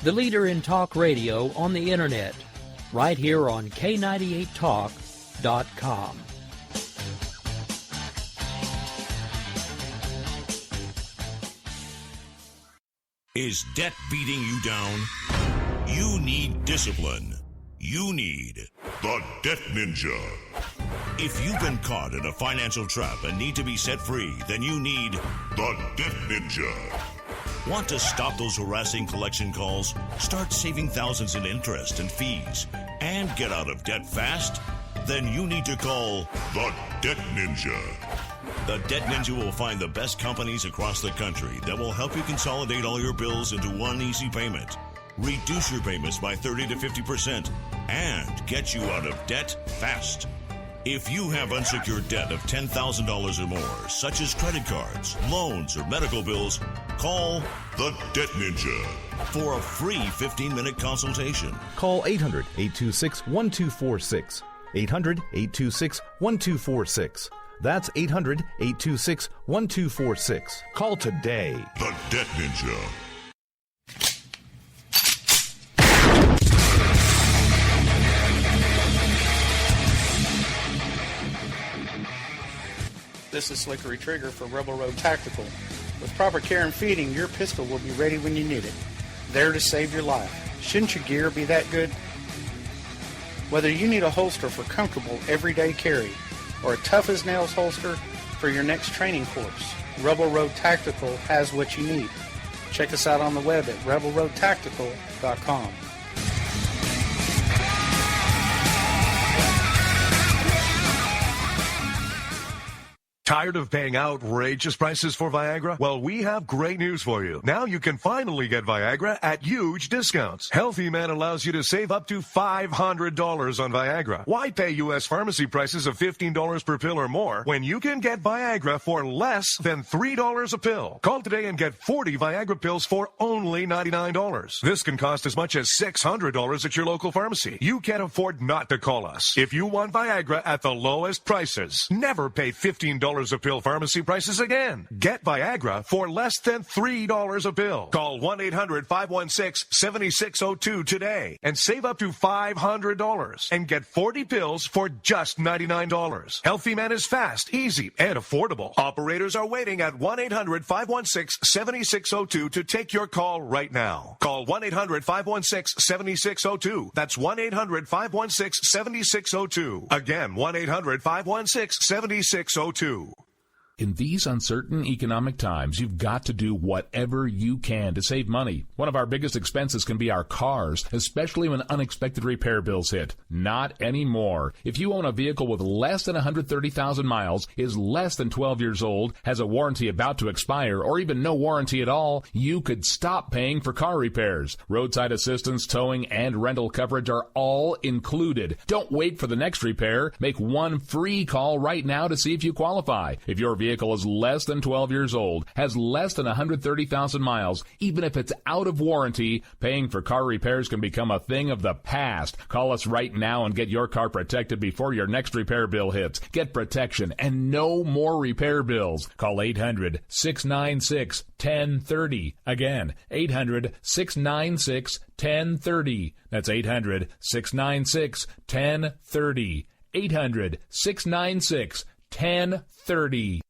the leader in talk radio on the Internet, right here on K98Talk.com. Is debt beating you down? You need discipline. You need the Debt Ninja. If you've been caught in a financial trap and need to be set free, then you need the Debt Ninja. Want to stop those harassing collection calls, start saving thousands in interest and fees, and get out of debt fast? Then you need to call the Debt Ninja. The Debt Ninja will find the best companies across the country that will help you consolidate all your bills into one easy payment, reduce your payments by 30 to 50%, and get you out of debt fast. If you have unsecured debt of $10,000 or more, such as credit cards, loans, or medical bills, call the Debt Ninja for a free 15-minute consultation. Call 800-826-1246. 800-826-1246. That's 800-826-1246. Call today. The Debt Ninja. This is Slickery Trigger for Rebel Road Tactical. With proper care and feeding, your pistol will be ready when you need it. There to save your life. Shouldn't your gear be that good? Whether you need a holster for comfortable everyday carry or a tough-as-nails holster for your next training course, Rebel Road Tactical has what you need. Check us out on the web at rebelroadtactical.com. Tired of paying outrageous prices for Viagra? Well, we have great news for you. Now you can finally get Viagra at huge discounts. Healthy Man allows you to save up to $500 on Viagra. Why pay U.S. pharmacy prices of $15 per pill or more when you can get Viagra for less than $3 a pill? Call today and get 40 Viagra pills for only $99. This can cost as much as $600 at your local pharmacy. You can't afford not to call us. If you want Viagra at the lowest prices, never pay $15 a pill pharmacy prices again. Get Viagra for less than $3 a pill. Call 1-800-516-7602 today and save up to $500 and get 40 pills for just $99. Healthy Man is fast, easy, and affordable. Operators are waiting at 1-800-516-7602 to take your call right now. Call 1-800-516-7602. That's 1-800-516-7602. Again, 1-800-516-7602. In these uncertain economic times, you've got to do whatever you can to save money. One of our biggest expenses can be our cars, especially when unexpected repair bills hit. Not anymore. If you own a vehicle with less than 130,000 miles, is less than 12 years old, has a warranty about to expire, or even no warranty at all, you could stop paying for car repairs. Roadside assistance, towing, and rental coverage are all included. Don't wait for the next repair. Make one free call right now to see if you qualify. If your vehicle is less than 12 years old, has less than 130,000 miles, even if it's out of warranty, paying for car repairs can become a thing of the past. Call us right now and get your car protected before your next repair bill hits. Get protection and no more repair bills. Call 800-696-1030. Again, 800-696-1030. That's 800-696-1030. 800-696-1030.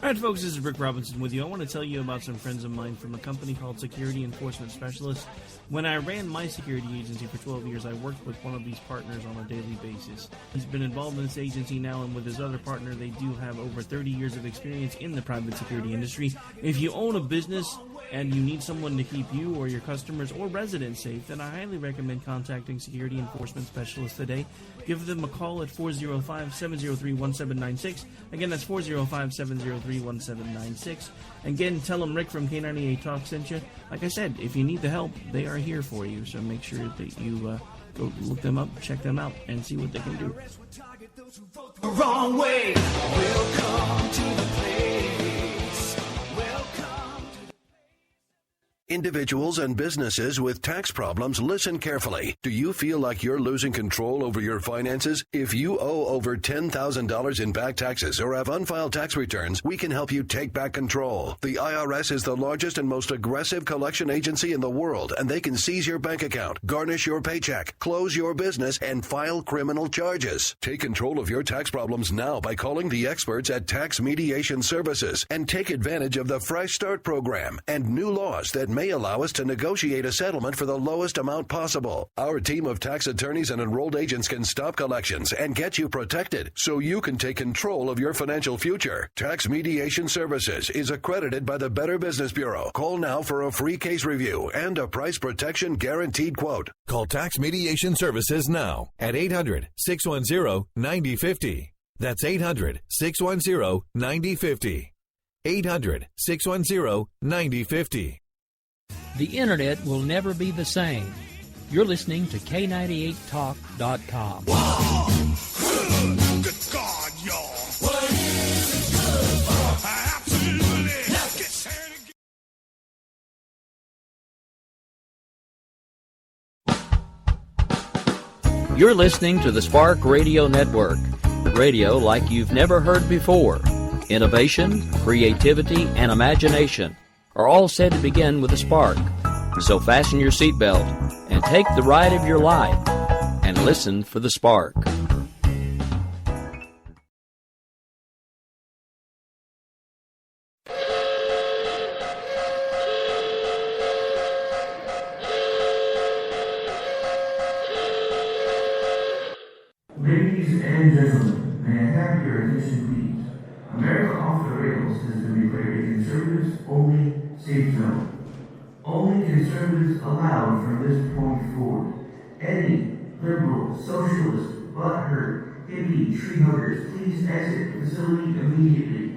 All right, folks, this is Rick Robinson with you. I want to tell you about some friends of mine from a company called Security Enforcement Specialists. When I ran my security agency for 12 years, I worked with one of these partners on a daily basis. He's been involved in this agency now, and with his other partner, they do have over 30 years of experience in the private security industry. If you own a business and you need someone to keep you or your customers or residents safe, then I highly recommend contacting Security Enforcement Specialists today. Give them a call at 405-703-1796. Again, that's 405-703-1796. Again, tell them Rick from K98 Talk sent you. Like I said, if you need the help, they are here for you. So make sure that you go look them up, check them out, and see what they can do. Wrong way. Welcome to the place. Individuals and businesses with tax problems, listen carefully. Do you feel like you're losing control over your finances? If you owe over $10,000 in back taxes or have unfiled tax returns, we can help you take back control. The IRS is the largest and most aggressive collection agency in the world, and they can seize your bank account, garnish your paycheck, close your business, and file criminal charges. Take control of your tax problems now by calling the experts at Tax Mediation Services and take advantage of the Fresh Start program and new laws that may allow us to negotiate a settlement for the lowest amount possible. Our team of tax attorneys and enrolled agents can stop collections and get you protected so you can take control of your financial future. Tax Mediation Services is accredited by the Better Business Bureau. Call now for a free case review and a price protection guaranteed quote. Call Tax Mediation Services now at 800-610-9050. That's 800-610-9050. 800-610-9050. The Internet will never be the same. You're listening to K98Talk.com. Wow. Good God, y'all. What is it good for? Absolutely. You're listening to the Spark Radio Network. Radio like you've never heard before. Innovation, creativity, and imagination are all said to begin with a spark. So fasten your seatbelt and take the ride of your life and listen for the spark. Ladies and gentlemen, may I have your attention please? America Off the Rails has been declared a conservatives-only safe zone. Only conservatives allowed from this point forward. Any liberal, socialist, butthurt, hippie, tree huggers, please exit the facility immediately.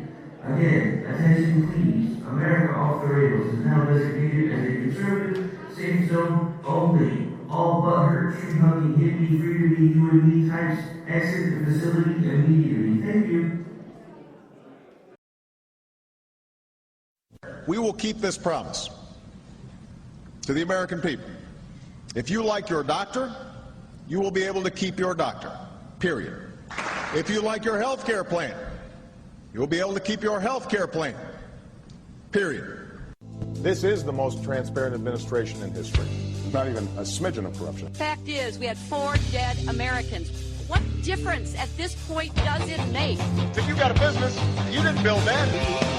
Again, attention please. America Off the Rails is now designated as a conservative safe zone only. All butthurt, tree hugging, hippie, free to be you and me types exit the facility immediately. Thank you. We will keep this promise to the American people. If you like your doctor, you will be able to keep your doctor, period. If you like your health care plan, you'll be able to keep your health care plan, period. This is the most transparent administration in history. Not even a smidgen of corruption. Fact is, we had 4 dead Americans. What difference at this point does it make? If you got a business, you didn't build that.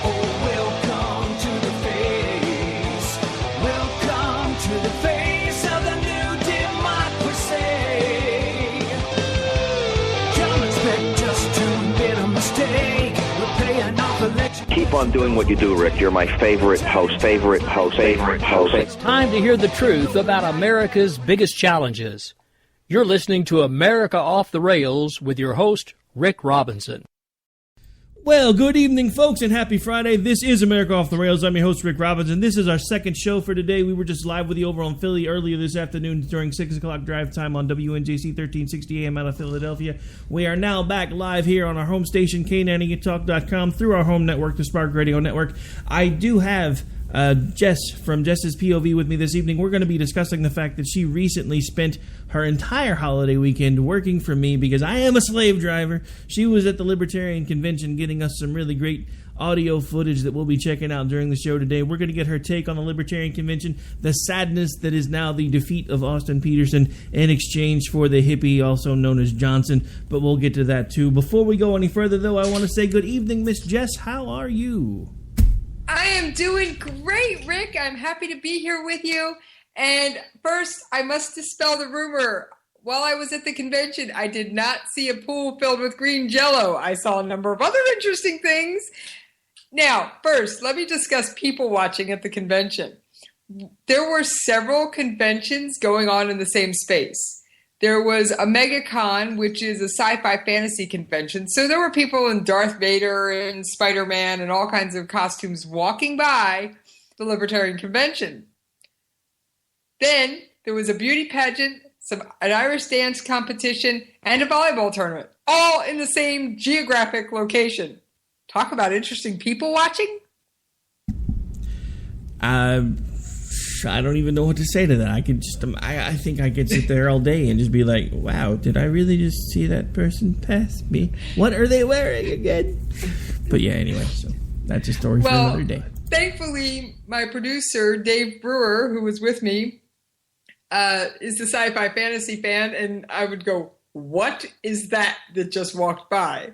Oh, welcome to the face. Welcome to the face of the new democracy. Come expect us to admit a mistake. We're paying off election. Keep on doing what you do, Rick. You're my favorite host. It's time to hear the truth about America's biggest challenges. You're listening to America Off the Rails with your host, Rick Robinson. Well, good evening, folks, and happy Friday. This is America Off the Rails. I'm your host, Rick Robinson. This is our second show for today. We were just live with you over on Philly earlier this afternoon during 6 o'clock drive time on WNJC 1360 AM out of Philadelphia. We are now back live here on our home station, K98Talk.com, through our home network, the Spark Radio Network. I do have Jess from Jess's POV with me this evening. We're going to be discussing the fact that she recently spent her entire holiday weekend working for me because I am a slave driver. She was at the Libertarian Convention getting us some really great audio footage that we'll be checking out during the show today. We're going to get her take on the Libertarian Convention, the sadness that is now the defeat of Austin Peterson in exchange for the hippie also known as Johnson, but we'll get to that too. Before we go any further, though, I want to say good evening, Miss Jess. How are you? I am doing great, Rick. I'm happy to be here with you. And first, I must dispel the rumor. While I was at the convention, I did not see a pool filled with green jello. I saw a number of other interesting things. Now, first, let me discuss people watching at the convention. There were several conventions going on in the same space. There was a MegaCon, which is a sci-fi fantasy convention. So there were people in Darth Vader and Spider-Man and all kinds of costumes walking by the Libertarian Convention. Then there was a beauty pageant, an Irish dance competition, and a volleyball tournament, all in the same geographic location. Talk about interesting people watching. I don't even know what to say to that. I could just, I think I could sit there all day and just be like, wow, did I really just see that person pass me? What are they wearing again? But yeah, anyway, so that's a story for another day. Thankfully, my producer, Dave Brewer, who was with me, is the sci-fi fantasy fan, and I would go, what is that just walked by?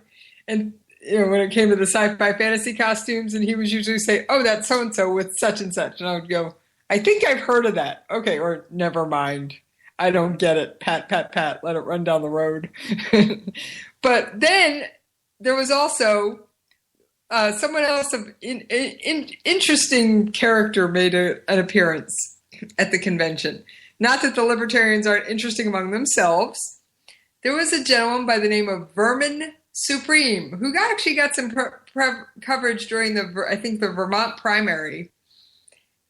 And when it came to the sci-fi fantasy costumes, and he would usually say, oh, that's so-and-so with such and such. And I would go, I think I've heard of that. Okay, or never mind. I don't get it. Pat, pat, pat. Let it run down the road. But then there was also someone else of interesting character made an appearance at the convention. Not that the libertarians aren't interesting among themselves. There was a gentleman by the name of Vermin Supreme, who actually got some coverage during the Vermont primary.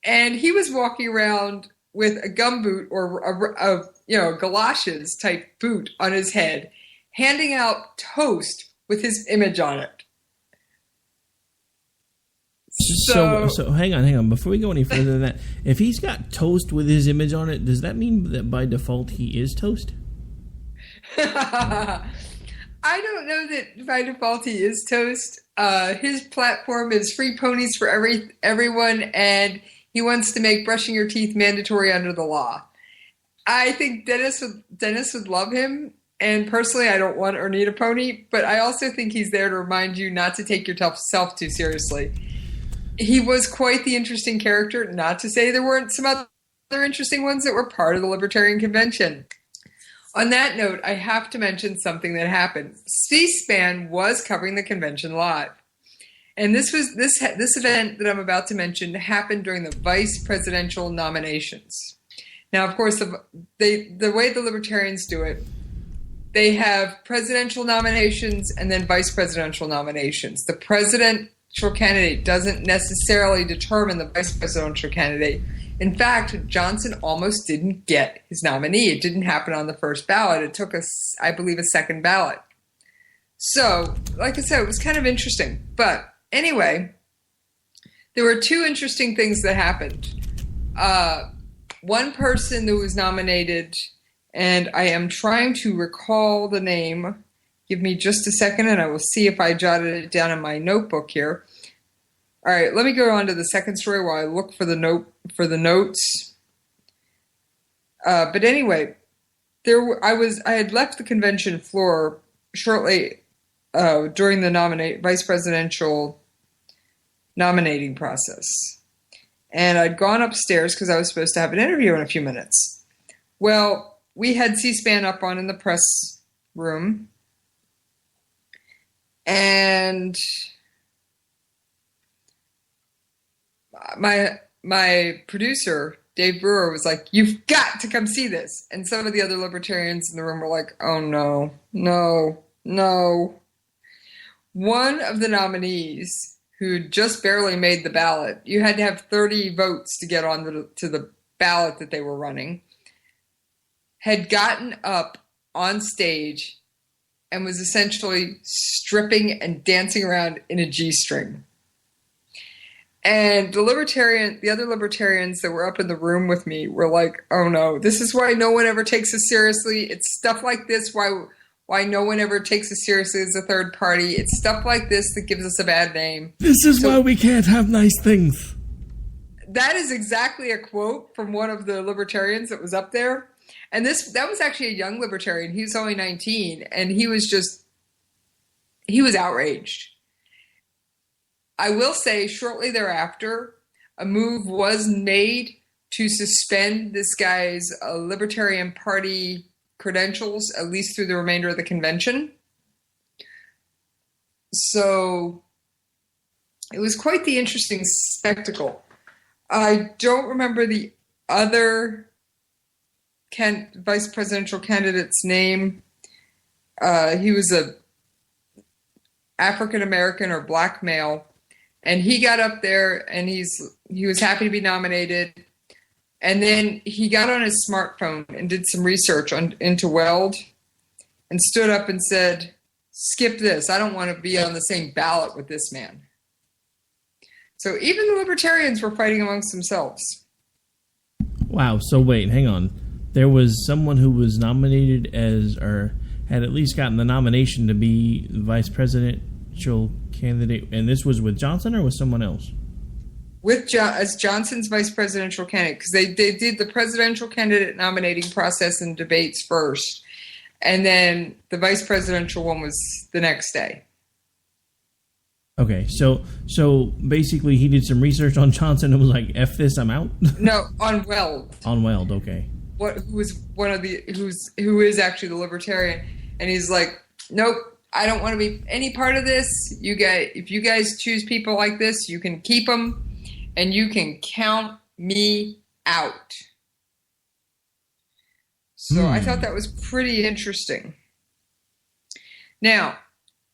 And he was walking around with a gumboot or a galoshes type boot on his head, handing out toast with his image on it. So hang on. Before we go any further than that, if he's got toast with his image on it, does that mean that by default he is toast? I don't know that by default he is toast. His platform is free ponies for everyone, and he wants to make brushing your teeth mandatory under the law. I think Dennis would love him, and personally I don't want or need a pony, but I also think he's there to remind you not to take yourself too seriously. He was quite the interesting character, not to say there weren't some other interesting ones that were part of the Libertarian Convention. On that note, I have to mention something that happened. C-SPAN was covering the convention live. And this event that I'm about to mention happened during the vice presidential nominations. Now, of course, the way the Libertarians do it, they have presidential nominations and then vice presidential nominations. The presidential candidate doesn't necessarily determine the vice presidential candidate. In fact, Johnson almost didn't get his nominee. It didn't happen on the first ballot. It took I believe, a second ballot. So, like I said, it was kind of interesting. But anyway, there were two interesting things that happened. One person that was nominated, and I am trying to recall the name. Give me just a second, and I will see if I jotted it down in my notebook here. All right, let me go on to the second story while I look for the notes. But anyway, I had left the convention floor shortly during the vice presidential nominating process, and I'd gone upstairs because I was supposed to have an interview in a few minutes. Well, we had C-SPAN up on in the press room, and my producer, Dave Brewer, was like, you've got to come see this. And some of the other libertarians in the room were like, oh, no. One of the nominees who just barely made the ballot, you had to have 30 votes to get on to the ballot that they were running, had gotten up on stage and was essentially stripping and dancing around in a G-string. And the other libertarians that were up in the room with me were like, oh no, this is why no one ever takes us seriously. It's stuff like this why no one ever takes us seriously as a third party. It's stuff like this that gives us a bad name. This is why we can't have nice things. That is exactly a quote from one of the libertarians that was up there. And that was actually a young libertarian. He was only 19, and he was outraged. I will say shortly thereafter, a move was made to suspend this guy's Libertarian Party credentials, at least through the remainder of the convention. So it was quite the interesting spectacle. I don't remember the other vice presidential candidate's name. He was a African American or black male. And he got up there, and he was happy to be nominated. And then he got on his smartphone and did some research into Weld and stood up and said, skip this. I don't want to be on the same ballot with this man. So even the libertarians were fighting amongst themselves. Wow. So wait, hang on. There was someone who was nominated as, or had at least gotten the nomination to be vice presidential candidate, and this was with Johnson or with someone else? As Johnson's vice presidential candidate, because they did the presidential candidate nominating process and debates first, and then the vice presidential one was the next day. Okay, so basically he did some research on Johnson and was like, "F this, I'm out." No, on Weld. On Weld, okay. Who is actually the Libertarian, and he's like, "Nope, I don't want to be any part of this. You guys, if you guys choose people like this, you can keep them, and you can count me out." So I thought that was pretty interesting. Now,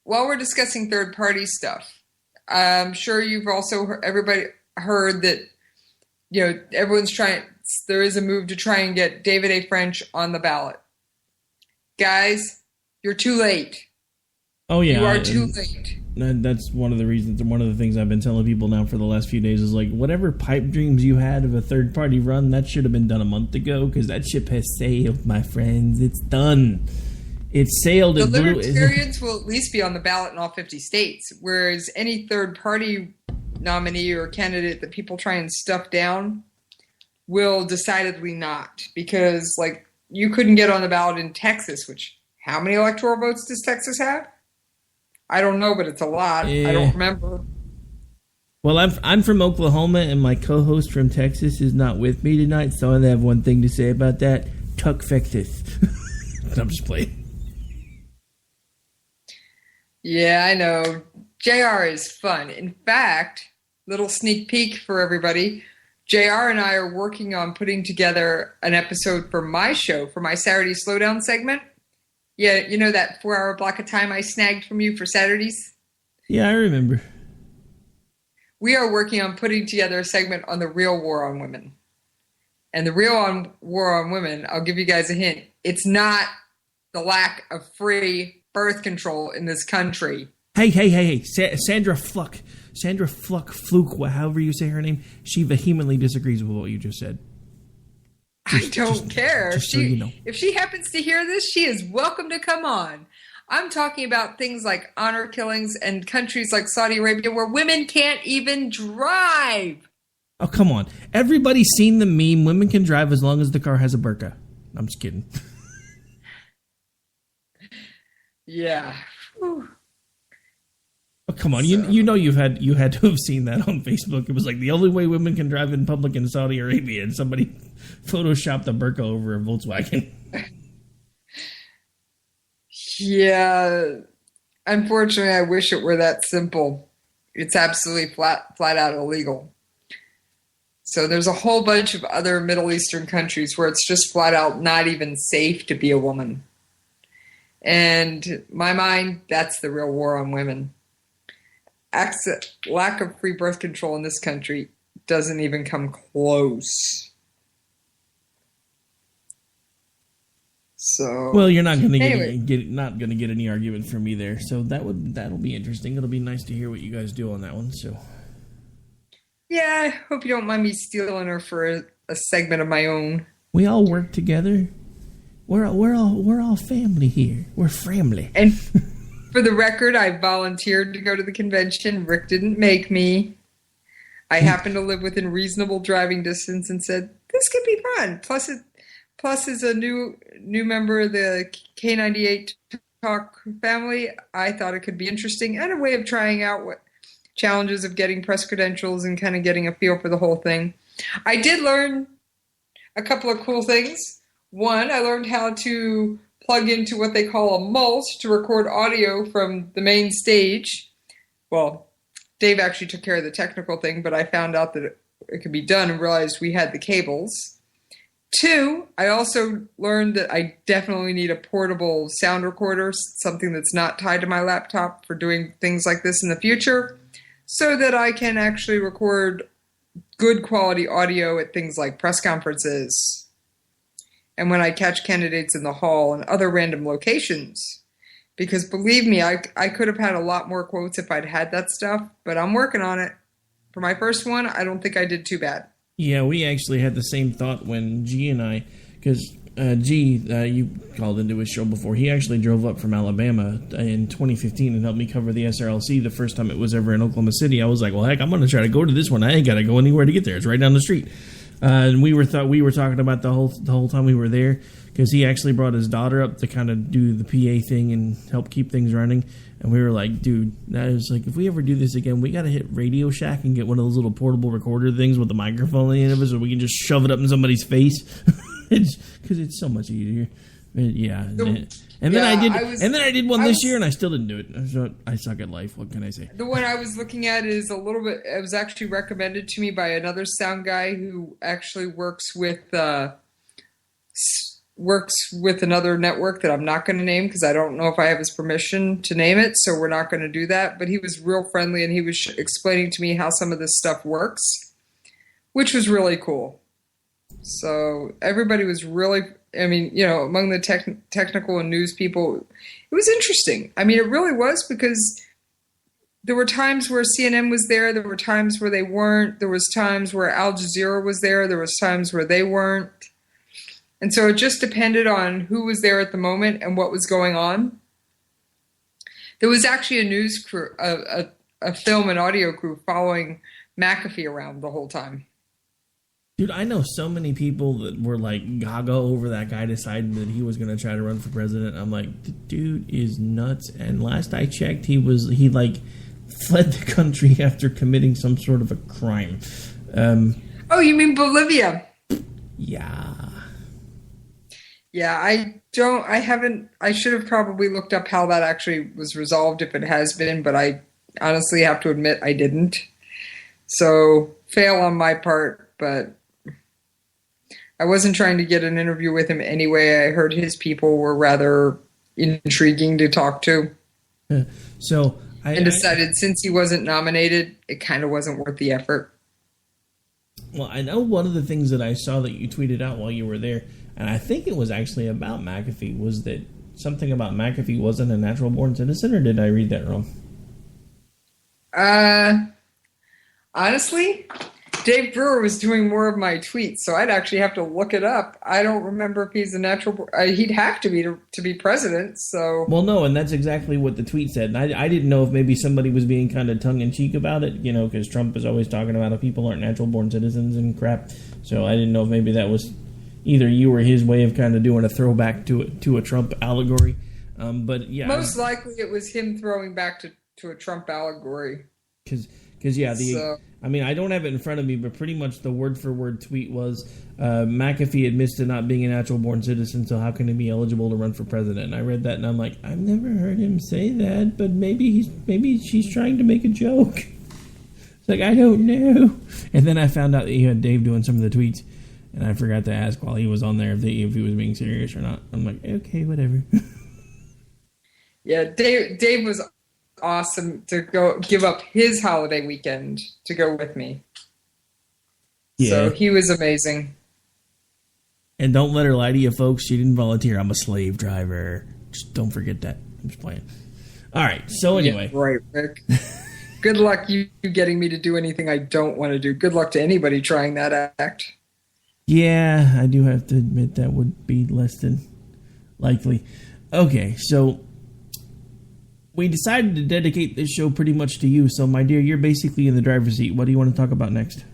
while we're discussing third-party stuff, I'm sure you've also everybody heard that, you know, everyone's trying. There is a move to try and get David A. French on the ballot. Guys, you're too late. Oh yeah, you are too late. That's one of the reasons. One of the things I've been telling people now for the last few days is like, whatever pipe dreams you had of a third-party run, that should have been done a month ago, because that ship has sailed, my friends. It's done. It's sailed. The Libertarians will at least be on the ballot in all 50 states, whereas any third-party nominee or candidate that people try and stuff down will decidedly not, because like you couldn't get on the ballot in Texas, which how many electoral votes does Texas have? I don't know, but it's a lot. Yeah. I don't remember. Well, I'm from Oklahoma, and my co-host from Texas is not with me tonight, so I only have one thing to say about that. Tuck Fectus. I'm just playing. Yeah, I know. JR is fun. In fact, little sneak peek for everybody, JR and I are working on putting together an episode for my show, for my Saturday Slowdown segment. Yeah, you know that 4-hour block of time I snagged from you for Saturdays? Yeah, I remember. We are working on putting together a segment on the real war on women. And the real war on women, I'll give you guys a hint, it's not the lack of free birth control in this country. Hey. Sandra Fluke, however you say her name, she vehemently disagrees with what you just said. I don't care. Just so you know. If she happens to hear this, she is welcome to come on. I'm talking about things like honor killings and countries like Saudi Arabia where women can't even drive. Oh, come on. Everybody's seen the meme, women can drive as long as the car has a burqa. I'm just kidding. Yeah. Whew. Oh, come on. You know you had to have seen that on Facebook. It was like the only way women can drive in public in Saudi Arabia, and somebody photoshopped a burqa over a Volkswagen. Yeah. Unfortunately, I wish it were that simple. It's absolutely flat out illegal. So there's a whole bunch of other Middle Eastern countries where it's just flat out not even safe to be a woman. And in my mind, that's the real war on women. Lack of free birth control in this country doesn't even come close. So well, you're not going to get any argument from me there. So that'll be interesting. It'll be nice to hear what you guys do on that one. So yeah, I hope you don't mind me stealing her for a segment of my own. We all work together. We're all family here. We're family. And for the record, I volunteered to go to the convention. Rick didn't make me. I happened to live within reasonable driving distance and said, this could be fun. Plus as a new member of the K98 Talk family, I thought it could be interesting and a way of trying out what challenges of getting press credentials and kind of getting a feel for the whole thing. I did learn a couple of cool things. One, I learned how to plug into what they call a mulch to record audio from the main stage. Well, Dave actually took care of the technical thing, but I found out that it could be done and realized we had the cables. Two, I also learned that I definitely need a portable sound recorder, something that's not tied to my laptop for doing things like this in the future, so that I can actually record good quality audio at things like press conferences. And when I catch candidates in the hall and other random locations. Because believe me, I could have had a lot more quotes if I'd had that stuff, but I'm working on it. For my first one, I don't think I did too bad. Yeah, we actually had the same thought when G and I, because G, you called into his show before. He actually drove up from Alabama in 2015 and helped me cover the SRLC the first time it was ever in Oklahoma City. I was like, well, heck, I'm going to try to go to this one. I ain't got to go anywhere to get there. It's right down the street. And we were talking about the whole time we were there, because he actually brought his daughter up to kind of do the PA thing and help keep things running. And we were like, dude, that is like, if we ever do this again, we got to hit Radio Shack and get one of those little portable recorder things with the microphone on the end of it, so we can just shove it up in somebody's face. Because it's so much easier. Yeah. And then I did one this year, and I still didn't do it. So I suck at life. What can I say? The one I was looking at is a little bit. It was actually recommended to me by another sound guy who actually works with another network that I'm not going to name because I don't know if I have his permission to name it. So we're not going to do that. But he was real friendly, and he was explaining to me how some of this stuff works, which was really cool. So everybody was really, I mean, you know, among the technical and news people, it was interesting. I mean, it really was, because there were times where CNN was there. There were times where they weren't. There was times where Al Jazeera was there. There was times where they weren't. And so it just depended on who was there at the moment and what was going on. There was actually a news crew, a film and audio crew following McAfee around the whole time. Dude, I know so many people that were like gaga over that guy deciding that he was going to try to run for president. I'm like, the dude is nuts. And last I checked, he fled the country after committing some sort of a crime. Oh, you mean Bolivia? Yeah. Yeah, I should have probably looked up how that actually was resolved, if it has been, but I honestly have to admit I didn't. So, fail on my part, but I wasn't trying to get an interview with him anyway. I heard his people were rather intriguing to talk to. So I decided since he wasn't nominated, it kind of wasn't worth the effort. Well, I know one of the things that I saw that you tweeted out while you were there, and I think it was actually about McAfee, was that something about McAfee wasn't a natural born citizen, or did I read that wrong? Honestly, Dave Brewer was doing more of my tweets, so I'd actually have to look it up. I don't remember if he's a natural... he'd have to be to be president, so... Well, no, and that's exactly what the tweet said. And I didn't know if maybe somebody was being kind of tongue-in-cheek about it, you know, because Trump is always talking about how people aren't natural-born citizens and crap. So I didn't know if maybe that was either you or his way of kind of doing a throwback to a Trump allegory. But, yeah... Most likely it was him throwing back to a Trump allegory. Because yeah, I mean, I don't have it in front of me, but pretty much the word-for-word tweet was, McAfee admits to not being a natural-born citizen, so how can he be eligible to run for president? And I read that, and I'm like, I've never heard him say that, but maybe she's trying to make a joke. It's like, I don't know. And then I found out that he had Dave doing some of the tweets, and I forgot to ask while he was on there if he was being serious or not. I'm like, okay, whatever. Yeah, Dave was awesome to go give up his holiday weekend to go with me. Yeah. So he was amazing. And don't let her lie to you, folks. She didn't volunteer. I'm a slave driver. Just don't forget that. I'm just playing. All right. So anyway. Yeah, right, Rick. Good luck you getting me to do anything I don't want to do. Good luck to anybody trying that act. Yeah, I do have to admit that would be less than likely. Okay, so we decided to dedicate this show pretty much to you. So, my dear, you're basically in the driver's seat. What do you want to talk about next?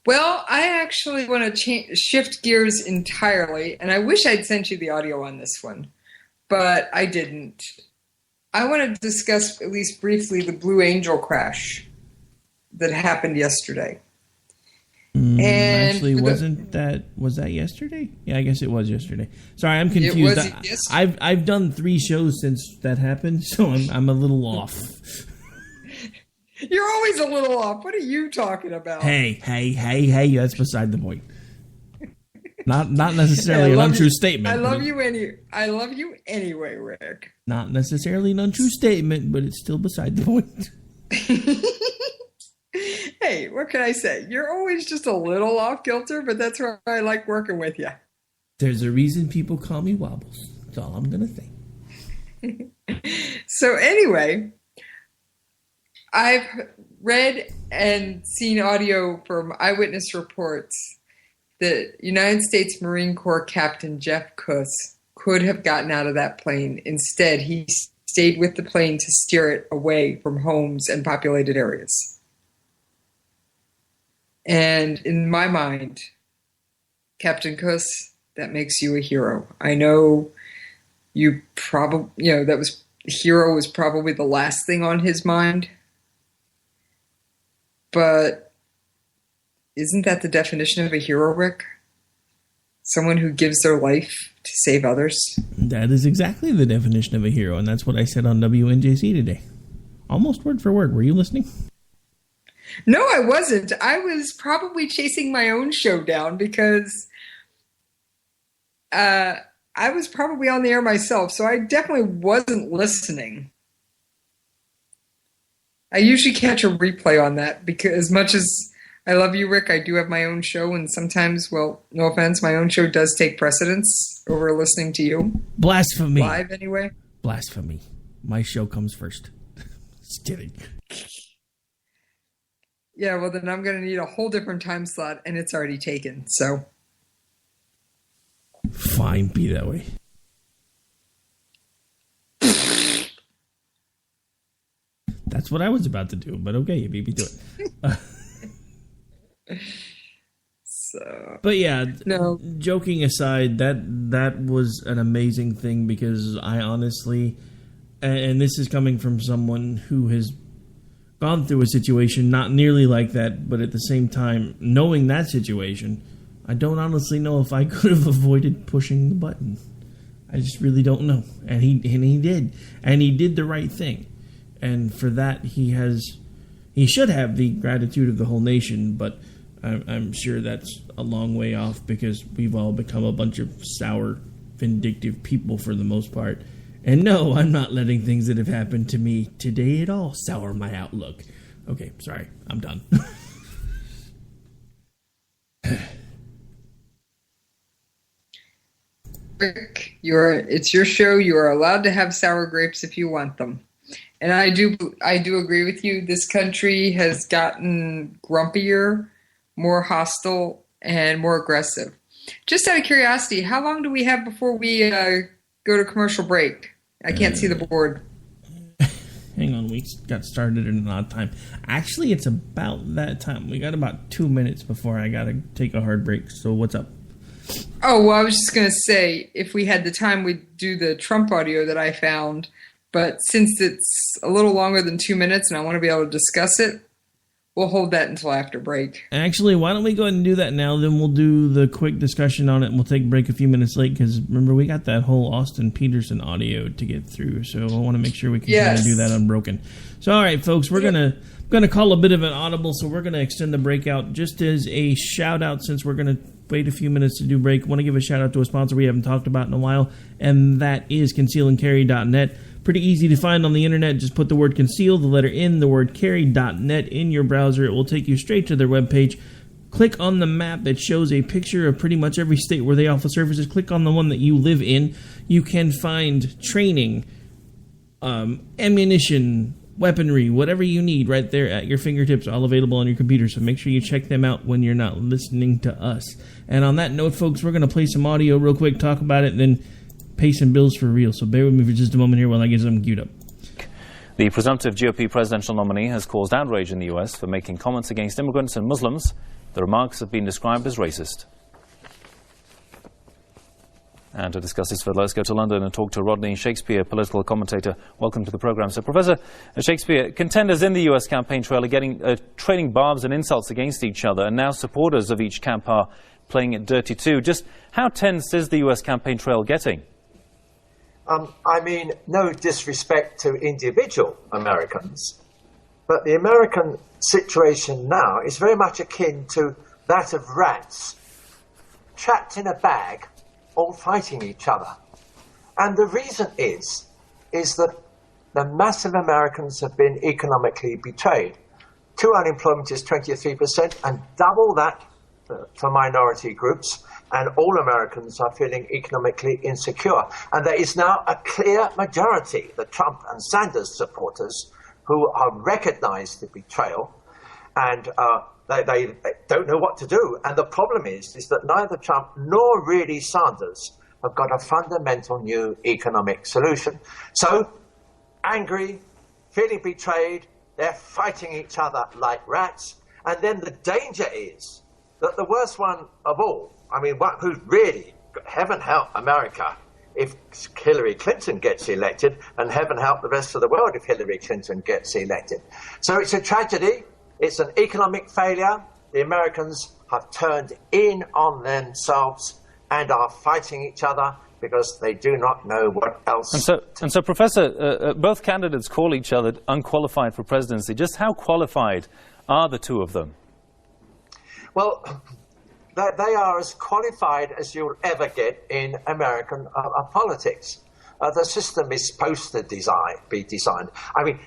Well, I actually want to shift gears entirely, and I wish I'd sent you the audio on this one, but I didn't. I want to discuss, at least briefly, the Blue Angel crash that happened yesterday. Actually, was that yesterday? Yeah, I guess it was yesterday. Sorry, I'm confused. I've done 3 shows since that happened, so I'm a little off. You're always a little off. What are you talking about? Hey, that's beside the point. Not necessarily an untrue statement. I love you anyway, Rick. Not necessarily an untrue statement, but it's still beside the point. Hey, what can I say? You're always just a little off kilter, but that's why I like working with you. There's a reason people call me Wobbles. That's all I'm going to say. So anyway, I've read and seen audio from eyewitness reports that United States Marine Corps Captain Jeff Kuss could have gotten out of that plane. Instead, he stayed with the plane to steer it away from homes and populated areas. And in my mind, Captain Kuss, that makes you a hero. I know you probably, hero was probably the last thing on his mind. But isn't that the definition of a hero, Rick? Someone who gives their life to save others? That is exactly the definition of a hero, and that's what I said on WNJC today. Almost word for word. Were you listening? No, I wasn't. I was probably chasing my own show down because I was probably on the air myself, so I definitely wasn't listening. I usually catch a replay on that because as much as I love you, Rick, I do have my own show, and sometimes, well, no offense, my own show does take precedence over listening to you. Blasphemy. Live, anyway. Blasphemy. My show comes first. Just kidding. Yeah, well, then I'm going to need a whole different time slot, and it's already taken, so. Fine, be that way. That's what I was about to do, but okay, you beat me to it. But yeah, no. Joking aside, that was an amazing thing because I honestly, and this is coming from someone who has gone through a situation not nearly like that, but at the same time, knowing that situation, I don't honestly know if I could have avoided pushing the button. I just really don't know. And he did. And he did the right thing. And for that, he should have the gratitude of the whole nation, but I'm sure that's a long way off because we've all become a bunch of sour, vindictive people for the most part. And no, I'm not letting things that have happened to me today at all sour my outlook. Okay, sorry, I'm done. Rick, it's your show. You are allowed to have sour grapes if you want them. And I do agree with you. This country has gotten grumpier, more hostile, and more aggressive. Just out of curiosity, how long do we have before we go to commercial break? I can't see the board. Hang on, we got started at an odd time. Actually, it's about that time. We got about 2 minutes before I got to take a hard break. So what's up? Oh, well, I was just going to say, if we had the time, we'd do the Trump audio that I found. But since it's a little longer than 2 minutes and I want to be able to discuss it, we'll hold that until after break. Actually, why don't we go ahead and do that now? Then we'll do the quick discussion on it and we'll take a break a few minutes late because remember, we got that whole Austin Peterson audio to get through. So I want to make sure we can kind of do that unbroken. So, all right, folks, we're going to call a bit of an audible. So we're going to extend the break out just as a shout out since we're going to wait a few minutes to do break. I want to give a shout out to a sponsor we haven't talked about in a while, and that is concealandcarry.net. Pretty easy to find on the internet. Just put the word conceal, the letter N, the word carry.net in your browser. It will take you straight to their webpage. Click on the map that shows a picture of pretty much every state where they offer services. Click on the one that you live in. You can find training, ammunition, weaponry, whatever you need right there at your fingertips, all available on your computer. So make sure you check them out when you're not listening to us. And on that note, folks, we're going to play some audio real quick, talk about it, and then pay some bills for real. So bear with me for just a moment here while I get something queued up. The presumptive GOP presidential nominee has caused outrage in the U.S. for making comments against immigrants and Muslims. The remarks have been described as racist. And to discuss this further, let's go to London and talk to Rodney Shakespeare, political commentator. Welcome to the program. So, Professor Shakespeare, contenders in the U.S. campaign trail are trading barbs and insults against each other, and now supporters of each camp are playing it dirty too. Just how tense is the U.S. campaign trail getting? I mean, no disrespect to individual Americans, but the American situation now is very much akin to that of rats trapped in a bag, all fighting each other. And the reason is that the mass of Americans have been economically betrayed. True unemployment is 23% and double that for minority groups, and all Americans are feeling economically insecure. And there is now a clear majority, the Trump and Sanders supporters, who are recognized the betrayal, and they don't know what to do. And the problem is that neither Trump nor really Sanders have got a fundamental new economic solution. So, angry, feeling betrayed, they're fighting each other like rats. And then the danger is that the worst one of all, I mean, who's really, heaven help America if Hillary Clinton gets elected, and heaven help the rest of the world if Hillary Clinton gets elected. So it's a tragedy. It's an economic failure. The Americans have turned in on themselves and are fighting each other because they do not know what else. And so Professor, both candidates call each other unqualified for presidency. Just how qualified are the two of them? Well, they are as qualified as you'll ever get in American politics. The system is supposed to be designed. I mean,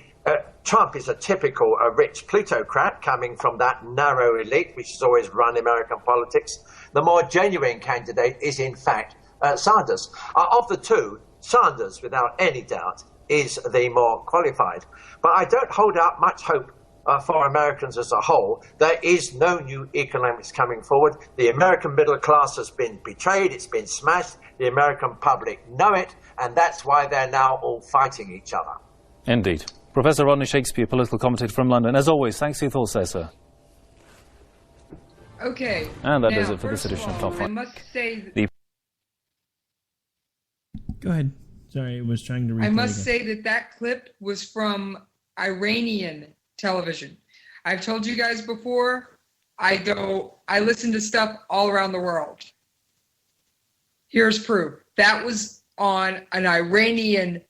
Trump is a typical rich plutocrat coming from that narrow elite which has always run American politics. The more genuine candidate is, in fact, Sanders. Of the two, Sanders, without any doubt, is the more qualified. But I don't hold out much hope for Americans as a whole. There is no new economics coming forward. The American middle class has been betrayed. It's been smashed. The American public know it, and that's why they're now all fighting each other. Indeed. Professor Rodney Shakespeare, political commentator from London. As always, thanks for your thoughts there, sir. Okay. And that does it for this edition of Top 5. I must say... Go ahead. Sorry, I was trying to read. I must say that clip was from Iranian television. I've told you guys before, I listen to stuff all around the world. Here's proof. That was on an Iranian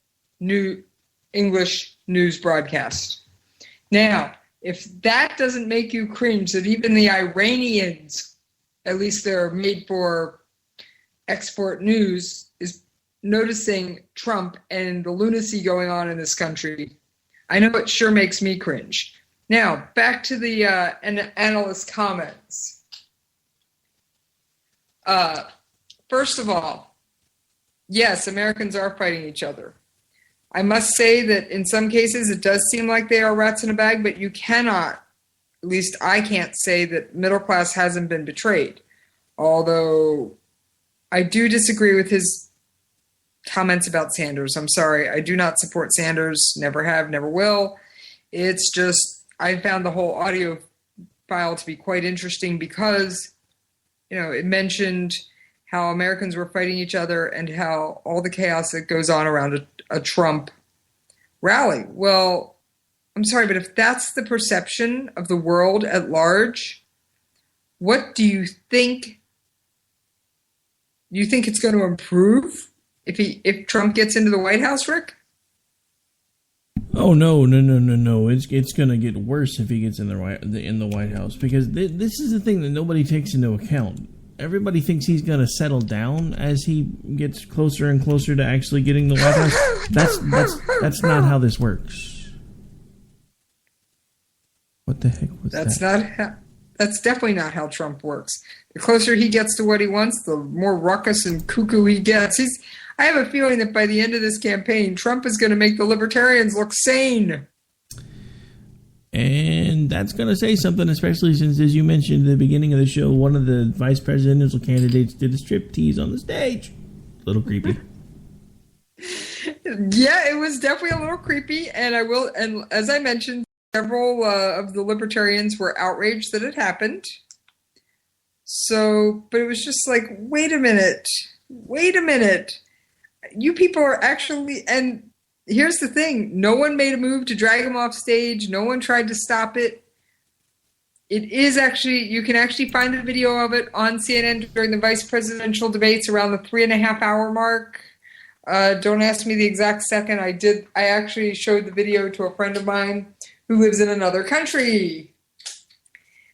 English news broadcast. Now, if that doesn't make you cringe, that even the Iranians, at least they're made for export news, is noticing Trump and the lunacy going on in this country, I know it sure makes me cringe. Now, back to the analyst comments. First of all, yes, Americans are fighting each other. I must say that in some cases it does seem like they are rats in a bag, but you cannot, at least I can't say that middle class hasn't been betrayed. Although I do disagree with his comments about Sanders. I'm sorry, I do not support Sanders, never have, never will. It's just, I found the whole audio file to be quite interesting because, it mentioned how Americans were fighting each other and how all the chaos that goes on around a Trump rally. Well, I'm sorry, but if that's the perception of the world at large, what do you think? Do you think it's going to improve if Trump gets into the White House, Rick? Oh no! It's going to get worse if he gets in the White House, because this is the thing that nobody takes into account. Everybody thinks he's going to settle down as he gets closer and closer to actually getting the White House. That's not how this works. What the heck was that? That's definitely not how Trump works. The closer he gets to what he wants, the more ruckus and cuckoo he gets. I have a feeling that by the end of this campaign, Trump is going to make the Libertarians look sane. And that's going to say something, especially since, as you mentioned at the beginning of the show, one of the vice presidential candidates did a striptease on the stage. A little creepy. Yeah, it was definitely a little creepy. And as I mentioned, several of the Libertarians were outraged that it happened. So, but it was just like, wait a minute. You people are actually, and here's the thing, no one made a move to drag him off stage. No one tried to stop it. It is actually, you can actually find the video of it on CNN during the vice presidential debates around the 3.5 hour mark. Don't ask me the exact second. I actually showed the video to a friend of mine who lives in another country.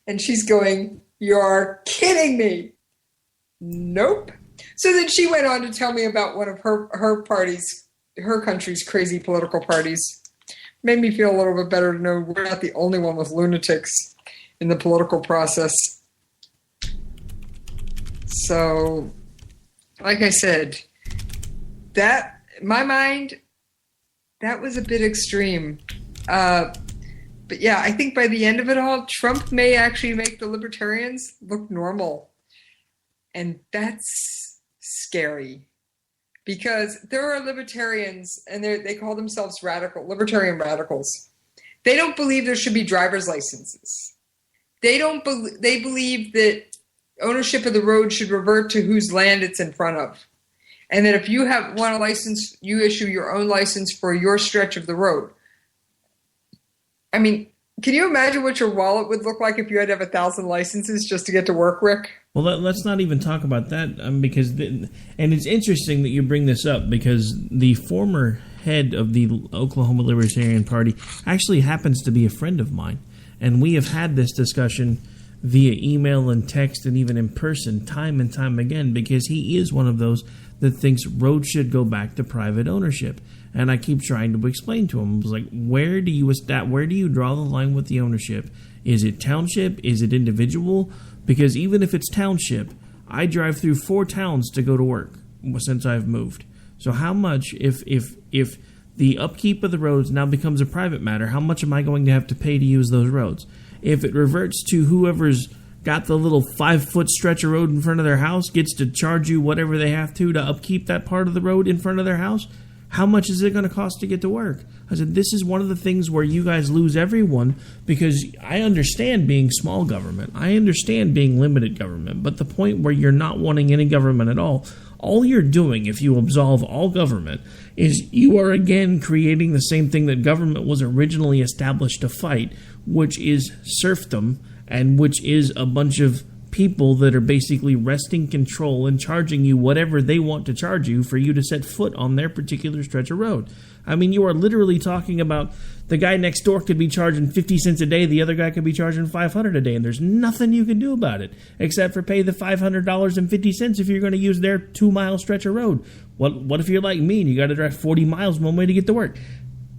And she's going, "You're kidding me." Nope. So then she went on to tell me about one of her parties, her country's crazy political parties. Made me feel a little bit better to know we're not the only one with lunatics in the political process. So, like I said, that, in my mind, that was a bit extreme. But yeah, I think by the end of it all, Trump may actually make the libertarians look normal. And that's scary. Because there are libertarians, and they call themselves libertarian radicals. They don't believe there should be driver's licenses. They believe that ownership of the road should revert to whose land it's in front of. And that if you want a license, you issue your own license for your stretch of the road. I mean, can you imagine what your wallet would look like if you had to have 1,000 licenses just to get to work, Rick? Well, let's not even talk about that, because and it's interesting that you bring this up, because the former head of the Oklahoma Libertarian Party actually happens to be a friend of mine, and we have had this discussion via email and text and even in person time and time again, because he is one of those that thinks roads should go back to private ownership. And I keep trying to explain to him, I was like, where do you draw the line with the ownership? Is it township? Is it individual? Because even if it's township, I drive through 4 towns to go to work since I've moved. So how much, if the upkeep of the roads now becomes a private matter, how much am I going to have to pay to use those roads? If it reverts to whoever's got the little 5-foot stretch of road in front of their house gets to charge you whatever they have to upkeep that part of the road in front of their house, how much is it going to cost to get to work? I said, this is one of the things where you guys lose everyone, because I understand being small government. I understand being limited government. But the point where you're not wanting any government at all you're doing if you absolve all government is you are again creating the same thing that government was originally established to fight, which is serfdom, and which is a bunch of people that are basically wresting control and charging you whatever they want to charge you for you to set foot on their particular stretch of road. I mean, you are literally talking about the guy next door could be charging 50 cents a day, the other guy could be charging $500 a day, and there's nothing you can do about it except for pay the $500.50 if you're going to use their 2-mile stretch of road. What if you're like me and you got to drive 40 miles one way to get to work?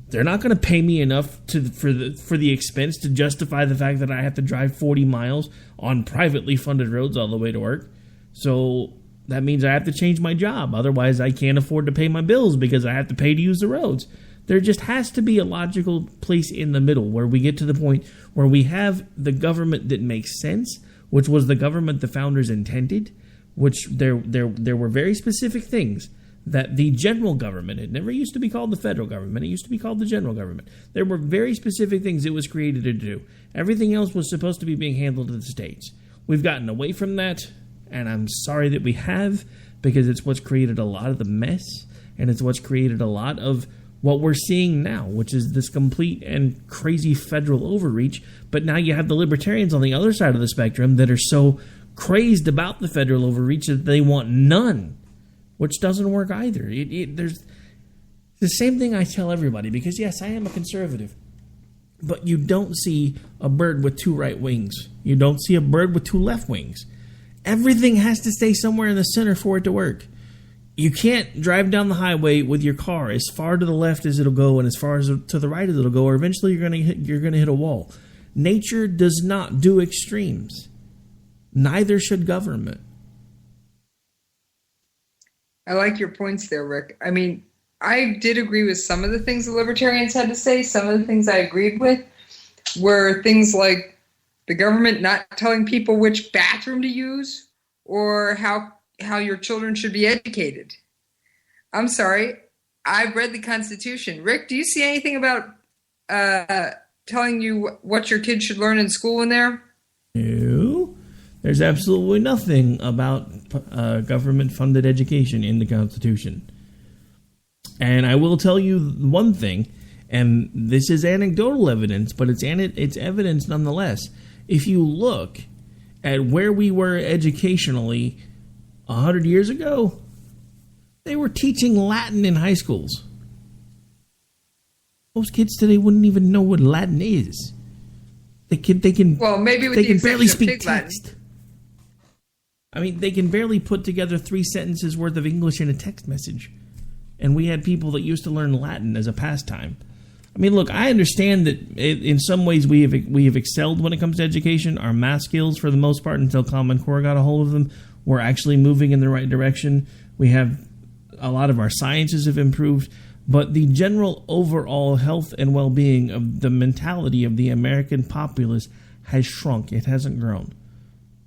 They're not going to pay me enough for the expense to justify the fact that I have to drive 40 miles on privately funded roads all the way to work. So that means I have to change my job. Otherwise, I can't afford to pay my bills because I have to pay to use the roads. There just has to be a logical place in the middle where we get to the point where we have the government that makes sense, which was the government the founders intended, which there were very specific things that the general government, it never used to be called the federal government, it used to be called the general government. There were very specific things it was created to do. Everything else was supposed to be being handled in the states. We've gotten away from that, and I'm sorry that we have, because it's what's created a lot of the mess, and it's what's created a lot of what we're seeing now, which is this complete and crazy federal overreach. But now you have the libertarians on the other side of the spectrum that are so crazed about the federal overreach that they want none, which doesn't work either. There's the same thing I tell everybody, because yes, I am a conservative, but you don't see a bird with 2 right wings. You don't see a bird with 2 left wings. Everything has to stay somewhere in the center for it to work. You can't drive down the highway with your car as far to the left as it'll go and as far as to the right as it'll go, or eventually you're going to hit a wall. Nature does not do extremes. Neither should government. I like your points there, Rick. I mean, I did agree with some of the things the libertarians had to say. Some of the things I agreed with were things like the government not telling people which bathroom to use or how your children should be educated. I'm sorry. I've read the Constitution. Rick, do you see anything about telling you what your kids should learn in school in there? No. There's absolutely nothing about government-funded education in the Constitution. And I will tell you one thing, and this is anecdotal evidence, but it's evidence nonetheless. If you look at where we were educationally 100 years ago, they were teaching Latin in high schools. Most kids today wouldn't even know what Latin is. They can well, maybe with they the can barely exception of speak Pig Latin. text. I mean, they can barely put together 3 sentences worth of English in a text message. And we had people that used to learn Latin as a pastime. I mean, look, I understand that in some ways we have excelled when it comes to education. Our math skills, for the most part, until Common Core got a hold of them, were actually moving in the right direction. We have a lot of our sciences have improved. but the general overall health and well-being of the mentality of the American populace has shrunk. It hasn't grown.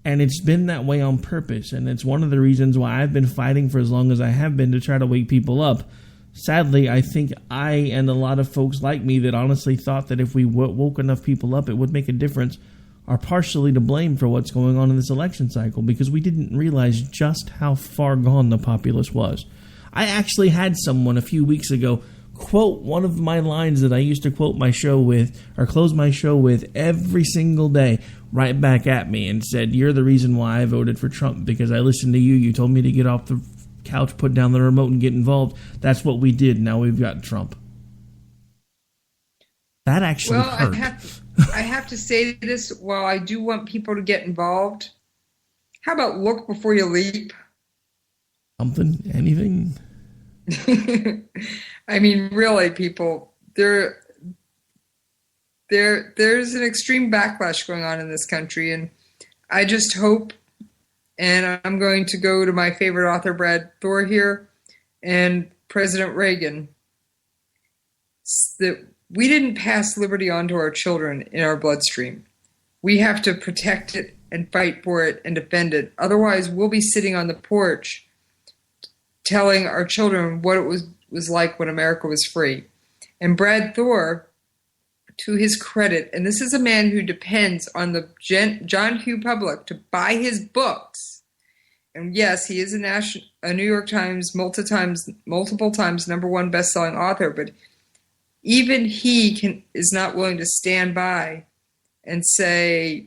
And it's been that way on purpose, and it's one of the reasons why I've been fighting for as long as I have been to try to wake people up. Sadly, I think I and a lot of folks like me that honestly thought that if we woke enough people up, it would make a difference, are partially to blame for what's going on in this election cycle, because we didn't realize just how far gone the populace was. I actually had someone a few weeks ago quote one of my lines that I used to quote my show with, or close my show with every single day, right back at me and said, "You're the reason why I voted for Trump, because I listened to you. You told me to get off the couch, put down the remote, and get involved. That's what we did. Now we've got Trump." That actually hurt. I have to say this, while I do want people to get involved, how about look before you leap? Something? Anything? I mean, really, people, there's an extreme backlash going on in this country, and I just hope, and I'm going to go to my favorite author, Brad Thor here, and President Reagan, that we didn't pass liberty on to our children in our bloodstream. We have to protect it and fight for it and defend it. Otherwise, we'll be sitting on the porch telling our children what it was like when America was free. And Brad Thor, to his credit, and this is a man who depends on the John Hugh public to buy his books. And yes, he is a New York Times multiple times #1 best-selling author, but even he is not willing to stand by and say,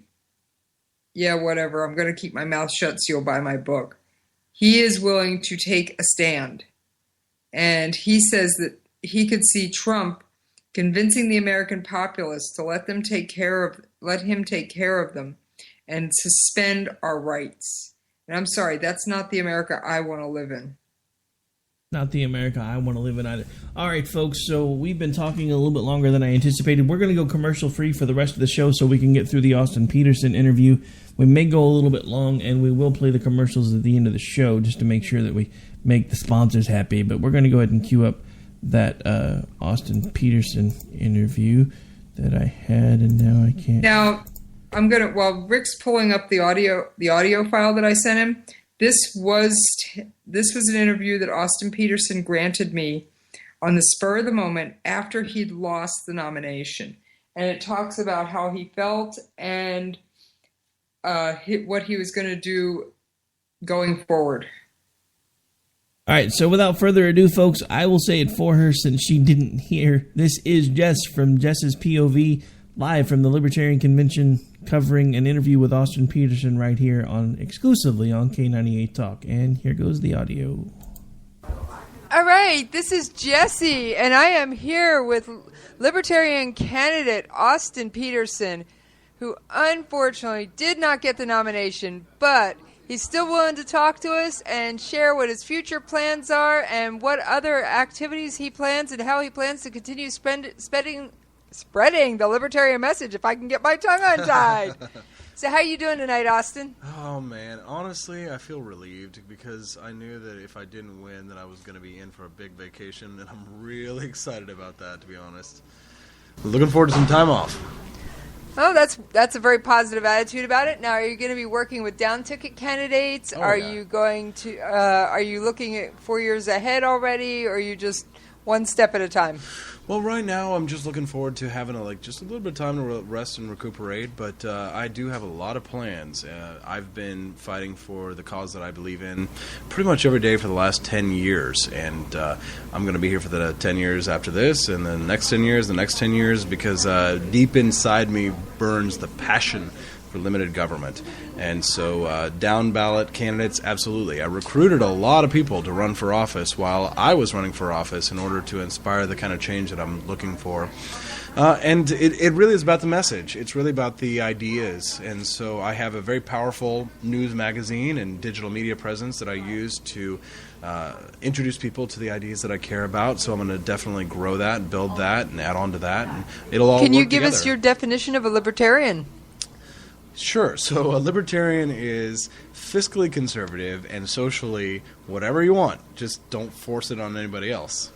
yeah, whatever, I'm going to keep my mouth shut so you'll buy my book. He is willing to take a stand. And he says that he could see Trump convincing the American populace to let him take care of them and suspend our rights. And I'm sorry, that's not the America I want to live in. Not the America I want to live in either. All right, folks, so we've been talking a little bit longer than I anticipated. We're going to go commercial-free for the rest of the show so we can get through the Austin Peterson interview. We may go a little bit long, and we will play the commercials at the end of the show just to make sure that we make the sponsors happy. But we're going to go ahead and queue up that Austin Peterson interview that I had, and now I can't. Now, while Rick's pulling up the audio file that I sent him, This was an interview that Austin Peterson granted me on the spur of the moment after he'd lost the nomination. And it talks about how he felt and what he was going to do going forward. All right, so without further ado, folks, I will say it for her since she didn't hear. This is Jess from Jess's POV, live from the Libertarian Convention, covering an interview with Austin Peterson right here exclusively on K98 Talk. And here goes the audio. All right, this is Jessie, and I am here with Libertarian candidate Austin Peterson, who unfortunately did not get the nomination, but he's still willing to talk to us and share what his future plans are and what other activities he plans and how he plans to continue spreading the libertarian message, if I can get my tongue untied. So how you doing tonight, Austin? Oh, man. Honestly, I feel relieved because I knew that if I didn't win, that I was going to be in for a big vacation, and I'm really excited about that, to be honest. Looking forward to some time off. Oh, that's a very positive attitude about it. Now, are you going to be working with down ticket candidates? Are you going to? Are you looking at 4 years ahead already, or are you just one step at a time? Well, right now I'm just looking forward to having just a little bit of time to rest and recuperate, but I do have a lot of plans. I've been fighting for the cause that I believe in pretty much every day for the last 10 years, and I'm going to be here for the 10 years after this, and the next 10 years, because deep inside me burns the passion for limited government. And so down ballot candidates, absolutely. I recruited a lot of people to run for office while I was running for office in order to inspire the kind of change that I'm looking for. And it really is about the message. It's really about the ideas. And so I have a very powerful news magazine and digital media presence that I use to introduce people to the ideas that I care about. So I'm going to definitely grow that and build that and add on to that. And it'll all work together. Can you give us your definition of a libertarian? Sure. So a libertarian is fiscally conservative and socially whatever you want. Just don't force it on anybody else.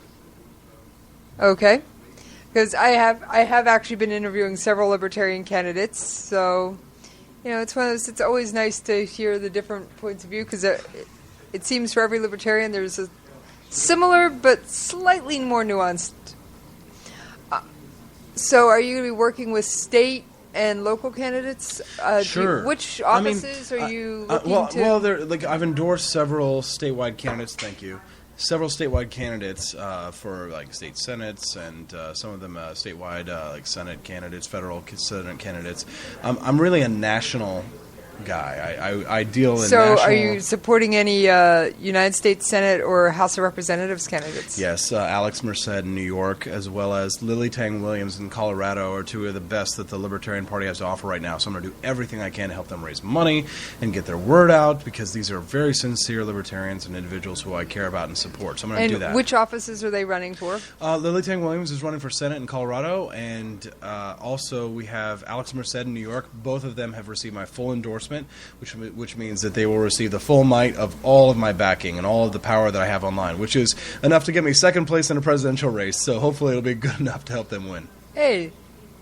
Okay. Because I have actually been interviewing several Libertarian candidates, so it's one of those. It's always nice to hear the different points of view because it seems for every Libertarian there's a similar but slightly more nuanced. So, are you going to be working with state and local candidates? Sure. Which offices are you looking to? Well, I've endorsed several statewide candidates. Thank you. Several statewide candidates for state senates and some of them statewide Senate candidates, federal Senate candidates. I'm really a national guy. I deal in national... So are you supporting any United States Senate or House of Representatives candidates? Yes, Alex Merced in New York, as well as Lily Tang Williams in Colorado are two of the best that the Libertarian Party has to offer right now. So I'm going to do everything I can to help them raise money and get their word out because these are very sincere Libertarians and individuals who I care about and support. So I'm going to do that. And which offices are they running for? Lily Tang Williams is running for Senate in Colorado, and also we have Alex Merced in New York. Both of them have received my full endorsement, which means that they will receive the full might of all of my backing and all of the power that I have online, which is enough to get me second place in a presidential race. So hopefully it'll be good enough to help them win. Hey,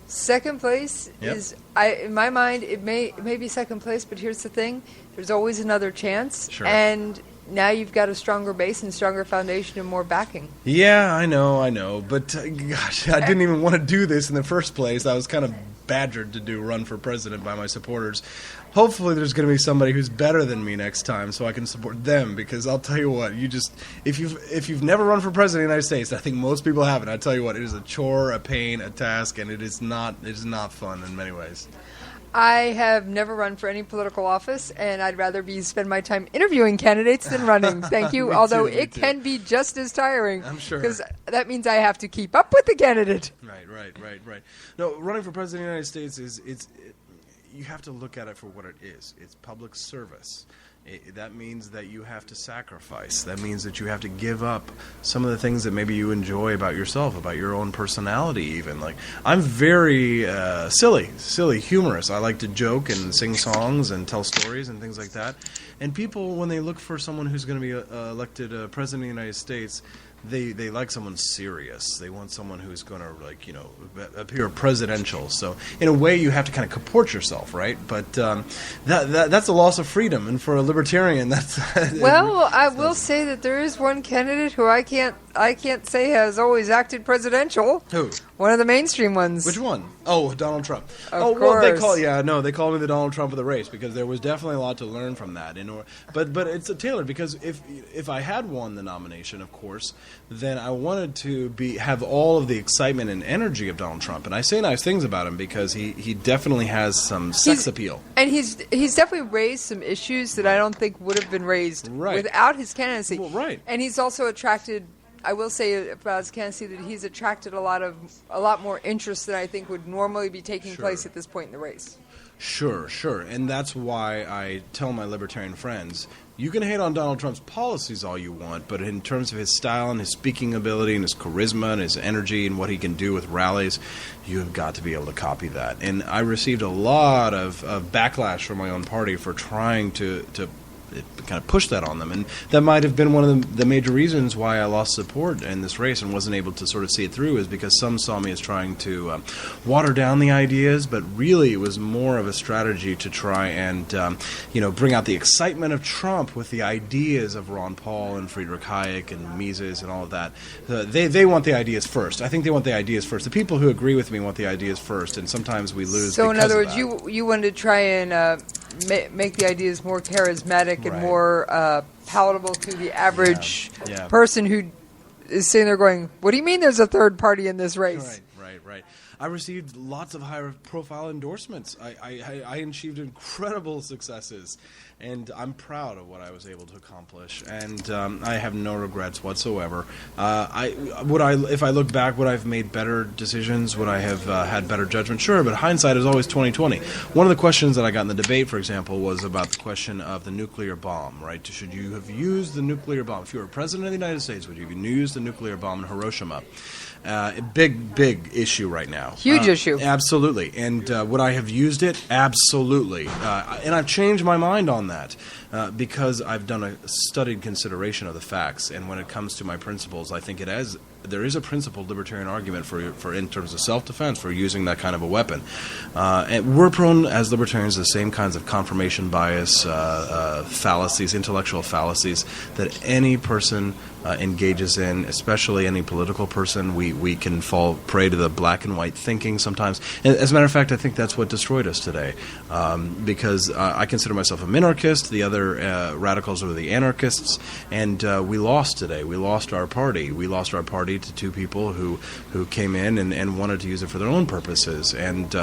second place is, in my mind, it may be second place, but here's the thing. There's always another chance. Sure. And now you've got a stronger base and stronger foundation and more backing. Yeah, I know. But, gosh, I didn't even want to do this in the first place. I was kind of badgered to run for president by my supporters. Hopefully there's going to be somebody who's better than me next time so I can support them, because I'll tell you what, if you've never run for president of the United States, I think most people haven't, I tell you what, it is a chore, a pain, a task, and it is not fun in many ways. I have never run for any political office, and I'd rather spend my time interviewing candidates than running. Thank you. Although it can be just as tiring. I'm sure. Because that means I have to keep up with the candidate. Right. No, running for president of the United States you have to look at it for what it is. It's public service. That means that you have to sacrifice. That means that you have to give up some of the things that maybe you enjoy about yourself, about your own personality even. Like, I'm very silly, humorous. I like to joke and sing songs and tell stories and things like that. And people, when they look for someone who's going to be elected president of the United States, they like someone serious. They want someone who's going to, appear presidential. So in a way, you have to kind of comport yourself, right? But that's a loss of freedom, and for a libertarian, that's. Well, I will say that there is one candidate who I can't say has always acted presidential. Who? One of the mainstream ones. Which one? Oh, Donald Trump. Of course. Well, they call me the Donald Trump of the race, because there was definitely a lot to learn from that. But it's tailored, because if I had won the nomination, of course, then I wanted to have all of the excitement and energy of Donald Trump. And I say nice things about him because he definitely has some sex appeal. And he's definitely raised some issues that I don't think would have been raised without his candidacy. Well, right. And he's also attracted, I will say about his candidacy, that he's attracted a lot more interest than I think would normally be taking place at this point in the race. Sure. And that's why I tell my libertarian friends, you can hate on Donald Trump's policies all you want, but in terms of his style and his speaking ability and his charisma and his energy and what he can do with rallies, you have got to be able to copy that. And I received a lot of backlash from my own party for trying to kind of push that on them, and that might have been one of the major reasons why I lost support in this race and wasn't able to sort of see it through, is because some saw me as trying to water down the ideas, but really it was more of a strategy to try and bring out the excitement of Trump with the ideas of Ron Paul and Friedrich Hayek and Mises and all of that. They want the ideas first. I think they want the ideas first. The people who agree with me want the ideas first, and sometimes we lose. So in other words, you wanted to try and make the ideas more charismatic and more palatable to the average person who is sitting there going, what do you mean there's a third party in this race? Right. I received lots of high-profile endorsements. I achieved incredible successes, and I'm proud of what I was able to accomplish, and I have no regrets whatsoever. If I look back, would I have made better decisions? Would I have had better judgment? Sure, but hindsight is always 20/20. One of the questions that I got in the debate, for example, was about the question of the nuclear bomb, right? Should you have used the nuclear bomb? If you were president of the United States, would you have used the nuclear bomb in Hiroshima? A big issue right now. Huge issue. Absolutely. And would I have used it? Absolutely. And I've changed my mind on that because I've done a studied consideration of the facts. And when it comes to my principles, I think it there is a principled libertarian argument for in terms of self-defense, for using that kind of a weapon. And we're prone, as libertarians, to the same kinds of confirmation bias, fallacies, intellectual fallacies that any person engages in, especially any political person. We can fall prey to the black and white thinking sometimes. And as a matter of fact, I think that's what destroyed us today, because I consider myself a minarchist. The other radicals are the anarchists, and we lost today. We lost our party. We lost our party to two people who came in and wanted to use it for their own purposes. And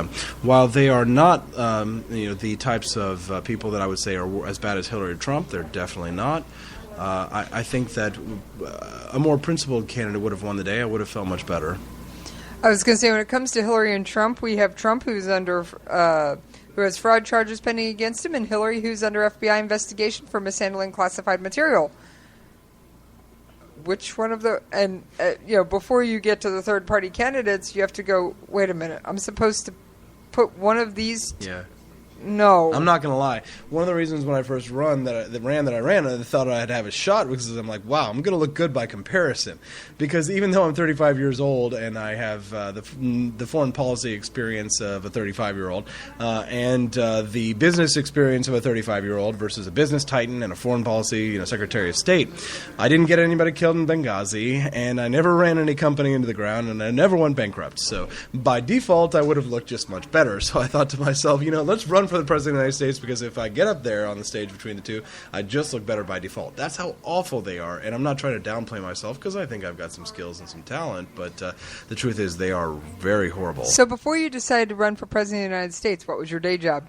while they are not the types of people that I would say are as bad as Hillary or Trump, they're definitely not. I think that a more principled candidate would have won the day. I would have felt much better. I was going to say, when it comes to Hillary and Trump, we have Trump, who's under who has fraud charges pending against him, and Hillary, who's under FBI investigation for mishandling classified material. Which one of the before you get to the third party candidates, you have to go, wait a minute, I'm supposed to put one of these. No. I'm not going to lie. One of the reasons when I first ran, I thought I'd have a shot because I'm like, wow, I'm going to look good by comparison. Because even though I'm 35 years old and I have the foreign policy experience of a 35-year-old and the business experience of a 35-year-old versus a business titan and a foreign policy Secretary of State, I didn't get anybody killed in Benghazi, and I never ran any company into the ground, and I never went bankrupt. So by default, I would have looked just much better. So I thought to myself, let's run for the President of the United States, because if I get up there on the stage between the two, I just look better by default. That's how awful they are, and I'm not trying to downplay myself because I think I've got some skills and some talent, but the truth is they are very horrible. So before you decided to run for President of the United States, what was your day job?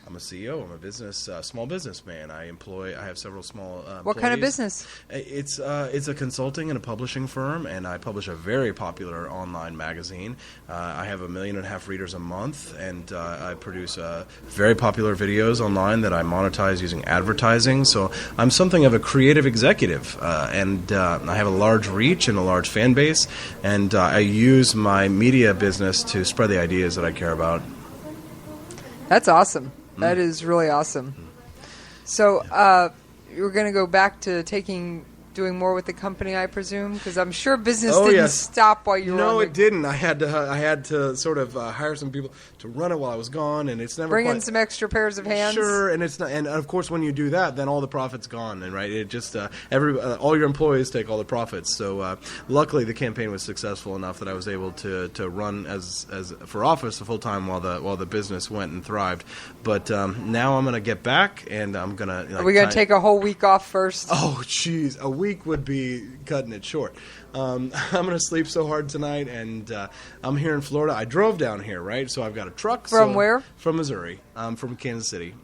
I'm a CEO. I'm a small businessman. I have several small employees. What kind of business? It's a consulting and a publishing firm, and I publish a very popular online magazine. I have 1.5 million readers a month, and I produce very popular videos online that I monetize using advertising. So I'm something of a creative executive, and I have a large reach and a large fan base, and I use my media business to spread the ideas that I care about. That's awesome. That is really awesome. So you're going to go back to doing more with the company, I presume, because I'm sure business didn't stop while you were. No, it didn't. I had to sort of hire some people to run it while I was gone, and it's never bring in some extra pairs of hands. Sure, and it's not, and of course when you do that, then all the profit's gone, and it just all your employees take all the profits. So luckily, the campaign was successful enough that I was able to run as for office full time while the business went and thrived. But now I'm going to get back, and I'm going to. Are we going to take a whole week off first? Oh, jeez, a week would be cutting it short. I'm going to sleep so hard tonight, and I'm here in Florida. I drove down here, right? So I've got a truck. From where? From Missouri. I'm from Kansas City.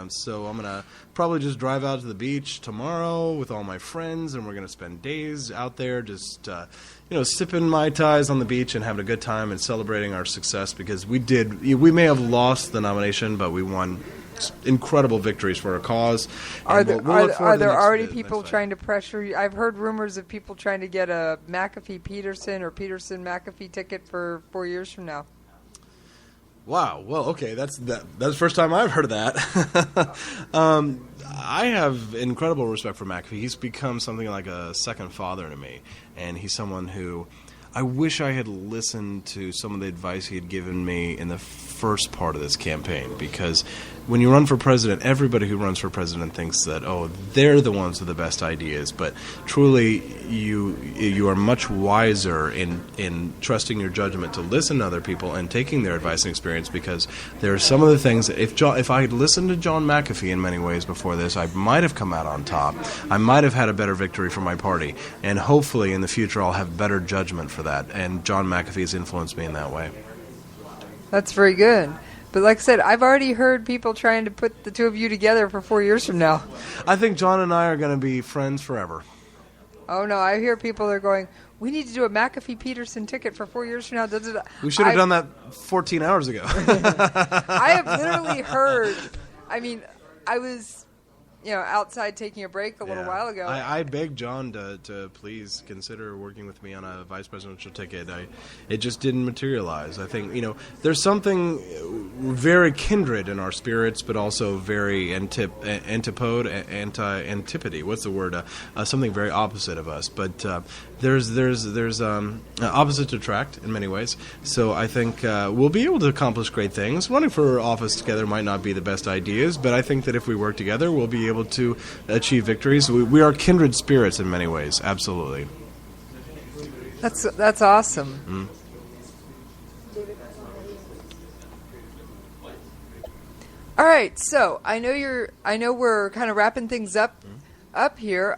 So I'm going to probably just drive out to the beach tomorrow with all my friends, and we're going to spend days out there just, sipping Mai Tais on the beach and having a good time and celebrating our success, because we may have lost the nomination, but we won incredible victories for our cause. Are there already people trying to pressure you? I've heard rumors of people trying to get a McAfee-Peterson or Peterson-McAfee ticket for 4 years from now. Wow. Well, okay. That's the first time I've heard of that. I have incredible respect for McAfee. He's become something like a second father to me, and he's someone who I wish I had listened to some of the advice he had given me in the first part of this campaign, because when you run for president, everybody who runs for president thinks that, they're the ones with the best ideas, but truly you are much wiser in trusting your judgment to listen to other people and taking their advice and experience, because there are some of the things that if I had listened to John McAfee in many ways before this, I might have come out on top. I might have had a better victory for my party, and hopefully in the future I'll have better judgment for that, and John McAfee has influenced me in that way. That's very good. But like I said, I've already heard people trying to put the two of you together for 4 years from now. I think John and I are going to be friends forever. Oh, no. I hear people that are going, we need to do a McAfee-Peterson ticket for 4 years from now. We should have done that 14 hours ago. I have literally heard, I was outside taking a break a little while ago. I begged John to please consider working with me on a vice presidential ticket. It just didn't materialize. I think, there's something very kindred in our spirits, but also very antipode. What's the word? Something very opposite of us. But there's opposites attract in many ways. So I think we'll be able to accomplish great things. Running for office together might not be the best ideas, but I think that if we work together, we'll be able to achieve victories. We are kindred spirits in many ways. Absolutely. That's awesome. All right, so I know we're kind of wrapping things up here.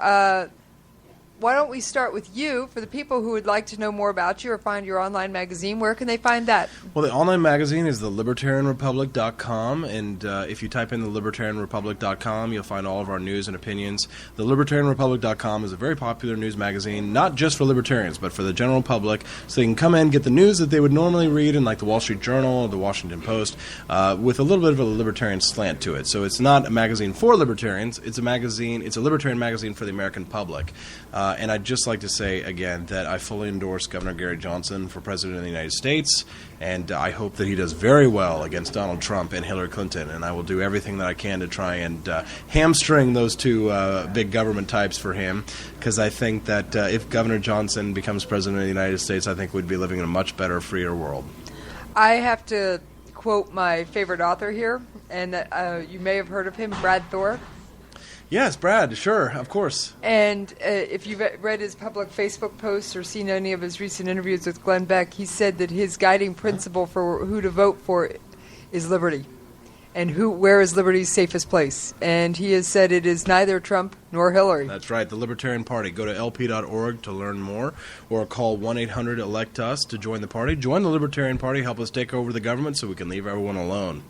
Why don't we start with you? For the people who would like to know more about you or find your online magazine, where can they find that? Well, the online magazine is the Libertarianrepublic.com, and if you type in the Libertarianrepublic.com, you'll find all of our news and opinions. The Libertarianrepublic.com is a very popular news magazine, not just for libertarians, but for the general public, so they can come in, get the news that they would normally read in like the Wall Street Journal or the Washington Post, with a little bit of a libertarian slant to it. So it's not a magazine for libertarians, it's a libertarian magazine for the American public. And I'd just like to say again that I fully endorse Governor Gary Johnson for President of the United States, and I hope that he does very well against Donald Trump and Hillary Clinton, and I will do everything that I can to try and hamstring those two big government types for him, because I think that if Governor Johnson becomes President of the United States, I think we'd be living in a much better, freer world. I have to quote my favorite author here, and you may have heard of him, Brad Thor. Yes, Brad, sure, of course. And if you've read his public Facebook posts or seen any of his recent interviews with Glenn Beck, he said that his guiding principle for who to vote for is liberty. And where is liberty's safest place? And he has said it is neither Trump nor Hillary. That's right, the Libertarian Party. Go to lp.org to learn more, or call 1-800-ELECT-US to join the party. Join the Libertarian Party, help us take over the government so we can leave everyone alone.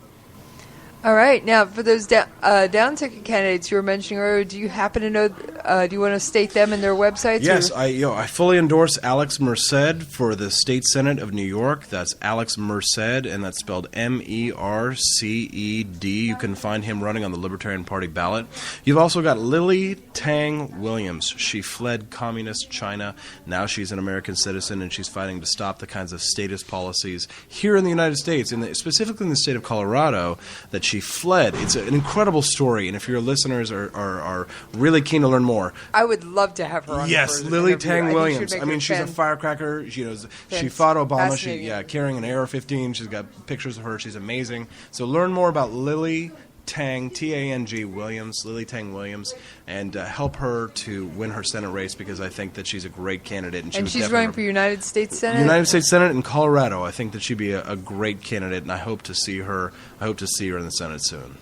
All right. Now, for those down ticket candidates you were mentioning earlier, do you happen to know? Do you want to state them and their websites? Yes, I fully endorse Alex Merced for the State Senate of New York. That's Alex Merced, and that's spelled Merced. You can find him running on the Libertarian Party ballot. You've also got Lily Tang Williams. She fled communist China. Now she's an American citizen, and she's fighting to stop the kinds of statist policies here in the United States, and specifically in the state of Colorado, that she fled. It's an incredible story, and if your listeners are really keen to learn more, I would love to have her on. Yes, Lily Tang Williams. I mean, she's a firecracker. She fought Obama. Carrying an AR-15. She's got pictures of her. She's amazing. So learn more about Lily Tang, T-A-N-G Williams, Lily Tang Williams, and help her to win her Senate race, because I think that she's a great candidate. And she's running for United States Senate? United States Senate in Colorado. I think that she'd be a great candidate, and I hope to see her in the Senate soon.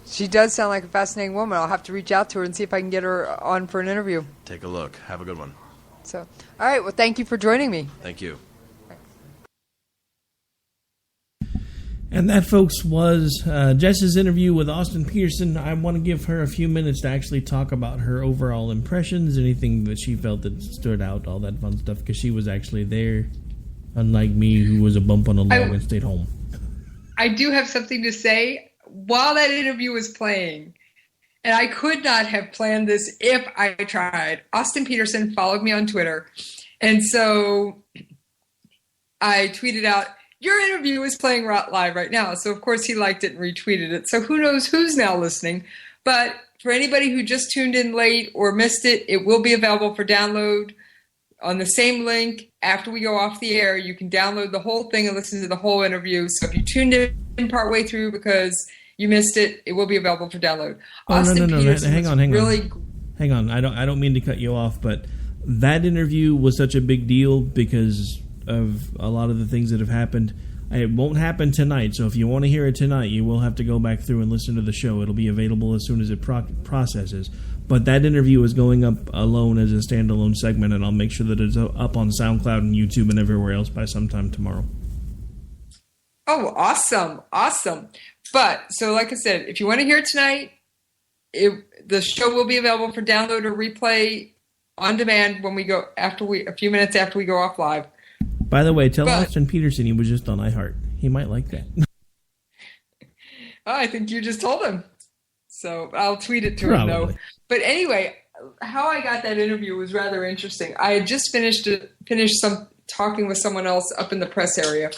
She does sound like a fascinating woman. I'll have to reach out to her and see if I can get her on for an interview. Take a look. Have a good one. So, all right. Well, thank you for joining me. Thank you. And that, folks, was Jess's interview with Austin Peterson. I want to give her a few minutes to actually talk about her overall impressions, anything that she felt that stood out, all that fun stuff, because she was actually there, unlike me, who was a bump on a log and stayed home. I do have something to say. While that interview was playing, and I could not have planned this if I tried, Austin Peterson followed me on Twitter, and so I tweeted out, "Your interview is playing live right now." So, of course, he liked it and retweeted it. So who knows who's now listening. But for anybody who just tuned in late or missed it, it will be available for download on the same link. After we go off the air, you can download the whole thing and listen to the whole interview. So if you tuned in partway through because you missed it, it will be available for download. Austin Peterson, hang on. I don't mean to cut you off, but that interview was such a big deal because of a lot of the things that have happened. It won't happen tonight, so if you want to hear it tonight, you will have to go back through and listen to the show. It'll be available as soon as it processes. But that interview is going up alone as a standalone segment, and I'll make sure that it's up on SoundCloud and YouTube and everywhere else by sometime tomorrow. Oh, awesome. But, so like I said, if you want to hear it tonight, the show will be available for download or replay on demand when we go a few minutes after we go off live. By the way, tell Austin Peterson he was just on iHeart. He might like that. I think you just told him. So I'll tweet it to him, though. But anyway, how I got that interview was rather interesting. I had just finished talking with someone else up in the press area.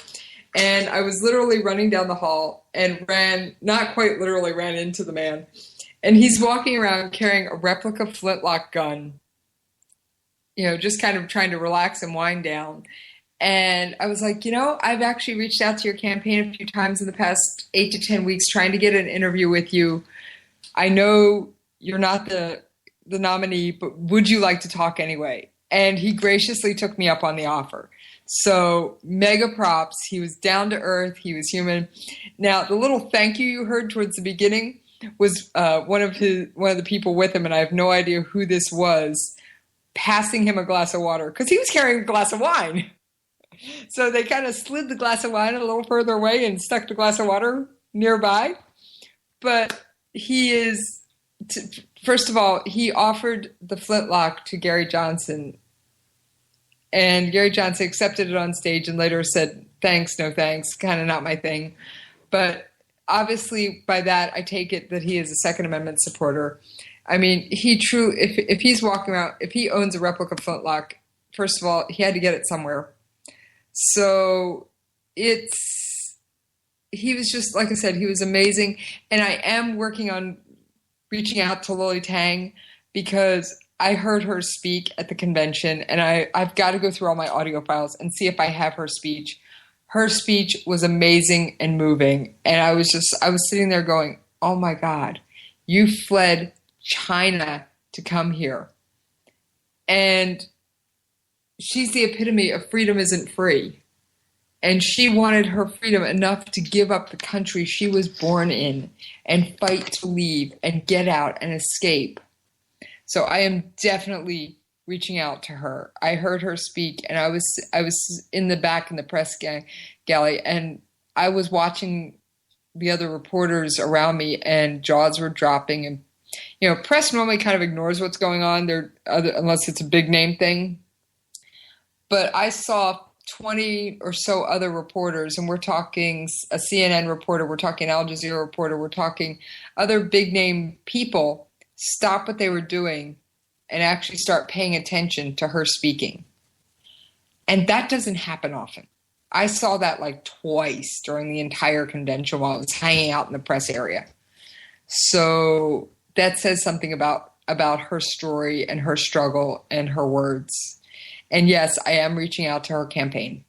And I was literally running down the hall and not quite literally ran into the man. And he's walking around carrying a replica flintlock gun. just kind of trying to relax and wind down. And I was like, I've actually reached out to your campaign a few times in the past 8 to 10 weeks trying to get an interview with you. I know you're not the nominee, but would you like to talk anyway? And he graciously took me up on the offer. So mega props. He was down to earth. He was human. Now, the little thank you heard towards the beginning was one of the people with him, and I have no idea who this was, passing him a glass of water because he was carrying a glass of wine. So they kind of slid the glass of wine a little further away and stuck the glass of water nearby. But he is, first of all, he offered the flintlock to Gary Johnson. And Gary Johnson accepted it on stage and later said, thanks, no thanks, kind of not my thing. But obviously by that, I take it that he is a Second Amendment supporter. I mean, if he's walking around, if he owns a replica flintlock, first of all, he had to get it somewhere. So he was just, like I said, he was amazing. And I am working on reaching out to Lily Tang because I heard her speak at the convention, and I've got to go through all my audio files and see if I have her speech. Her speech was amazing and moving. And I was sitting there going, oh my God, you fled China to come here. And she's the epitome of freedom isn't free. And she wanted her freedom enough to give up the country she was born in and fight to leave and get out and escape. So I am definitely reaching out to her. I heard her speak, and I was in the back in the press galley, and I was watching the other reporters around me, and jaws were dropping. And press normally kind of ignores what's going on there, unless it's a big name thing. But I saw 20 or so other reporters, and we're talking a CNN reporter, we're talking Al Jazeera reporter, we're talking other big name people, stop what they were doing and actually start paying attention to her speaking. And that doesn't happen often. I saw that like twice during the entire convention while I was hanging out in the press area. So that says something about her story and her struggle and her words. And yes, I am reaching out to her campaign.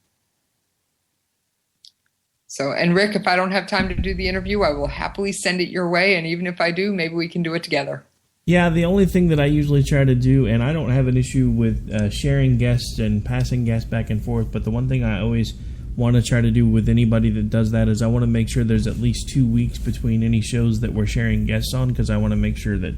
So, and Rick, if I don't have time to do the interview, I will happily send it your way. And even if I do, maybe we can do it together. Yeah, the only thing that I usually try to do, and I don't have an issue with sharing guests and passing guests back and forth, but the one thing I always want to try to do with anybody that does that is I want to make sure there's at least 2 weeks between any shows that we're sharing guests on, because I want to make sure that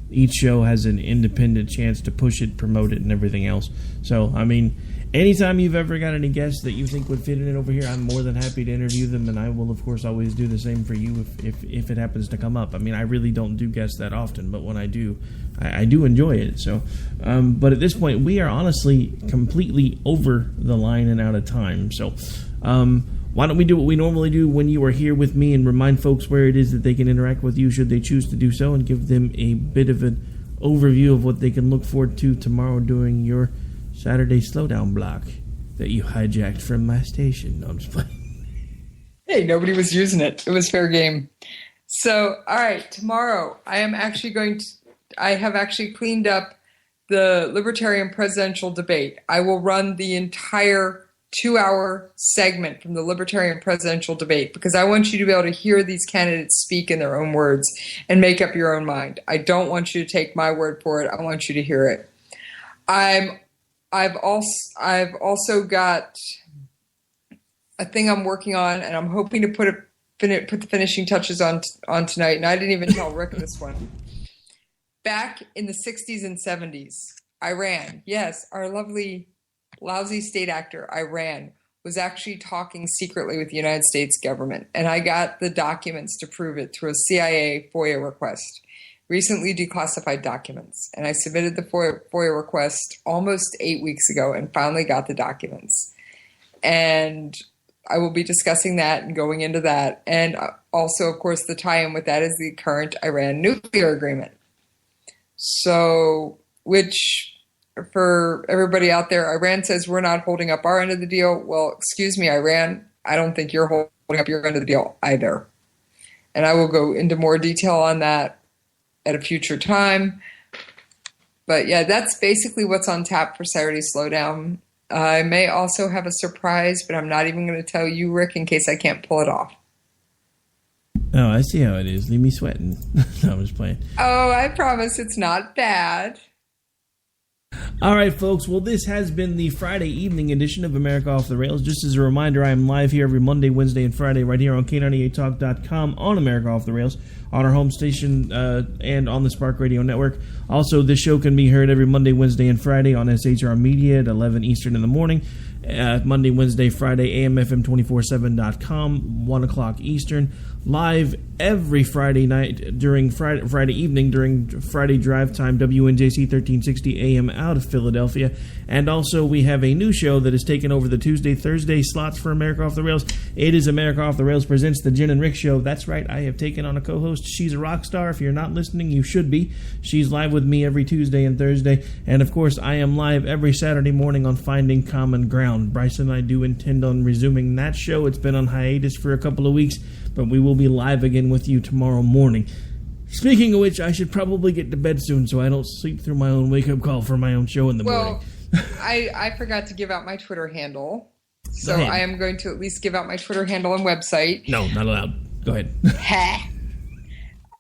each show has an independent chance to push it, promote it, and everything else. So, I mean, anytime you've ever got any guests that you think would fit in over here, I'm more than happy to interview them, and I will, of course, always do the same for you if it happens to come up. I mean, I really don't do guests that often, but when I do, I do enjoy it. So, but at this point, we are honestly completely over the line and out of time. So, why don't we do what we normally do when you are here with me and remind folks where it is that they can interact with you should they choose to do so, and give them a bit of an overview of what they can look forward to tomorrow during your Saturday slowdown block that you hijacked from my station. No, I'm just playing. Hey, nobody was using it. It was fair game. So, all right, tomorrow I have actually cleaned up the Libertarian presidential debate. I will run the entire 2-hour segment from the Libertarian presidential debate because I want you to be able to hear these candidates speak in their own words and make up your own mind. I don't want you to take my word for it. I want you to hear it. I've also got a thing I'm working on, and I'm hoping to put the finishing touches on tonight. And I didn't even tell Rick this one. Back in the 60s and 70s, Iran, yes, our lovely lousy state actor, Iran, was actually talking secretly with the United States government. And I got the documents to prove it through a CIA FOIA request, recently declassified documents. And I submitted the FOIA request almost 8 weeks ago and finally got the documents. And I will be discussing that and going into that. And also, of course, the tie-in with that is the current Iran nuclear agreement. So, which, for everybody out there, Iran says we're not holding up our end of the deal. Well, excuse me, Iran, I don't think you're holding up your end of the deal either. And I will go into more detail on that at a future time. But yeah, that's basically what's on tap for Saturday Slowdown. I may also have a surprise, but I'm not even going to tell you, Rick, in case I can't pull it off. Oh, I see how it is. Leave me sweating. No, I'm just playing. Oh, I promise it's not bad. All right, folks. Well, this has been the Friday evening edition of America Off the Rails. Just as a reminder, I am live here every Monday, Wednesday, and Friday right here on K98Talk.com on America Off the Rails, on our home station and on the Spark Radio Network. Also, this show can be heard every Monday, Wednesday, and Friday on SHR Media at 11 Eastern in the morning. Monday, Wednesday, Friday, AMFM247.com, 1 o'clock Eastern. Live every Friday night during Friday evening during Friday drive time, WNJC 1360 AM out of Philadelphia. And also we have a new show that has taken over the Tuesday, Thursday slots for America Off the Rails. It is America Off the Rails presents the Jen and Rick Show. That's right, I have taken on a co-host. She's a rock star. If you're not listening, you should be. She's live with me every Tuesday and Thursday. And of course, I am live every Saturday morning on Finding Common Ground. Bryce and I do intend on resuming that show. It's been on hiatus for a couple of weeks, but we will be live again with you tomorrow morning. Speaking of which, I should probably get to bed soon so I don't sleep through my own wake-up call for my own show in the morning. I forgot to give out my Twitter handle, so I am going to at least give out my Twitter handle and website. No, not allowed. Go ahead.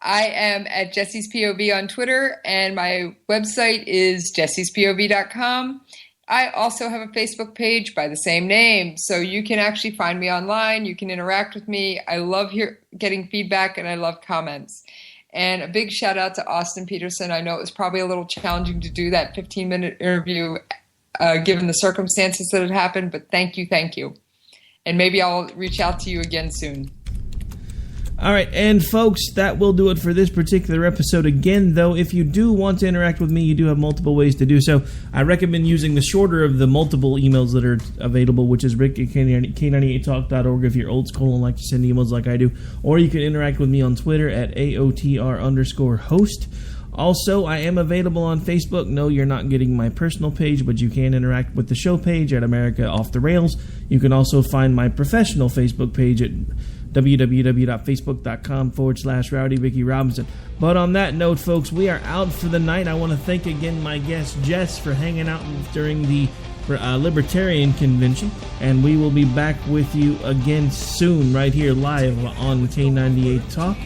I am at Jesse's POV on Twitter, and my website is jessiespov.com. I also have a Facebook page by the same name, so you can actually find me online. You can interact with me. I love getting feedback, and I love comments. And a big shout out to Austin Peterson. I know it was probably a little challenging to do that 15-minute interview given the circumstances that had happened, but thank you. And maybe I'll reach out to you again soon. All right, and folks, that will do it for this particular episode. Again, though, if you do want to interact with me, you do have multiple ways to do so. I recommend using the shorter of the multiple emails that are available, which is rick at k98talk.org if you're old school and like to send emails like I do. Or you can interact with me on Twitter at AOTR_host. Also, I am available on Facebook. No, you're not getting my personal page, but you can interact with the show page at America Off the Rails. You can also find my professional Facebook page at www.facebook.com/Rowdy Vicky Robinson. But on that note, folks, we are out for the night. I want to thank again my guest, Jess, for hanging out during the Libertarian convention. And we will be back with you again soon, right here live on K98 Talk.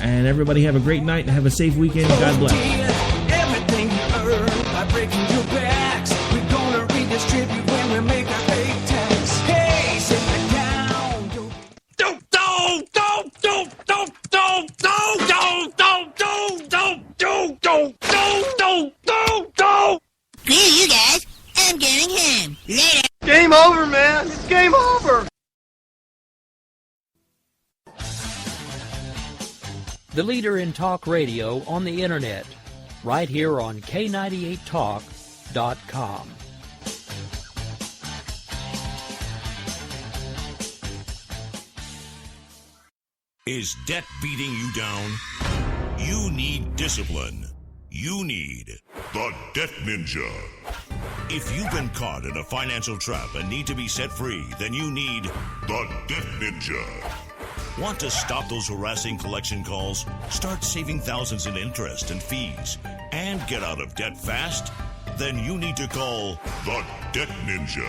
And everybody have a great night and have a safe weekend. God bless. Everything you earn by breaking your backs, we're gonna redistribute when we make our pay tax. Hey, sit me down. Clear you guys. I'm going home. Later. Game over, man. It's game over. The leader in talk radio on the internet, right here on K98Talk.com. Is debt beating you down? You need discipline. You need the Debt Ninja. If you've been caught in a financial trap and need to be set free, then you need the Debt Ninja. Want to stop those harassing collection calls? Start saving thousands in interest and fees and get out of debt fast? Then you need to call the Debt Ninja.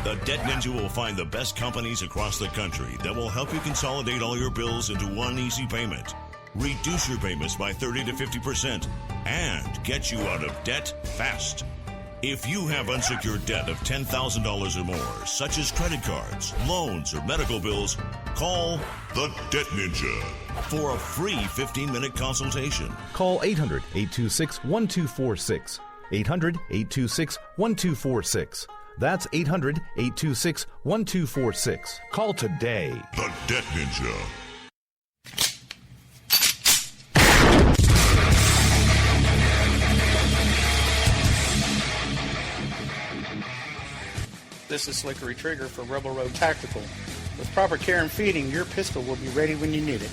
The Debt Ninja will find the best companies across the country that will help you consolidate all your bills into one easy payment, reduce your payments by 30 to 50%, and get you out of debt fast. If you have unsecured debt of $10,000 or more, such as credit cards, loans, or medical bills, call the Debt Ninja for a free 15-minute consultation. Call 800-826-1246. 800-826-1246. That's 800-826-1246. Call today. The Debt Ninja. This is Slickery Trigger for Rebel Road Tactical. With proper care and feeding, your pistol will be ready when you need it.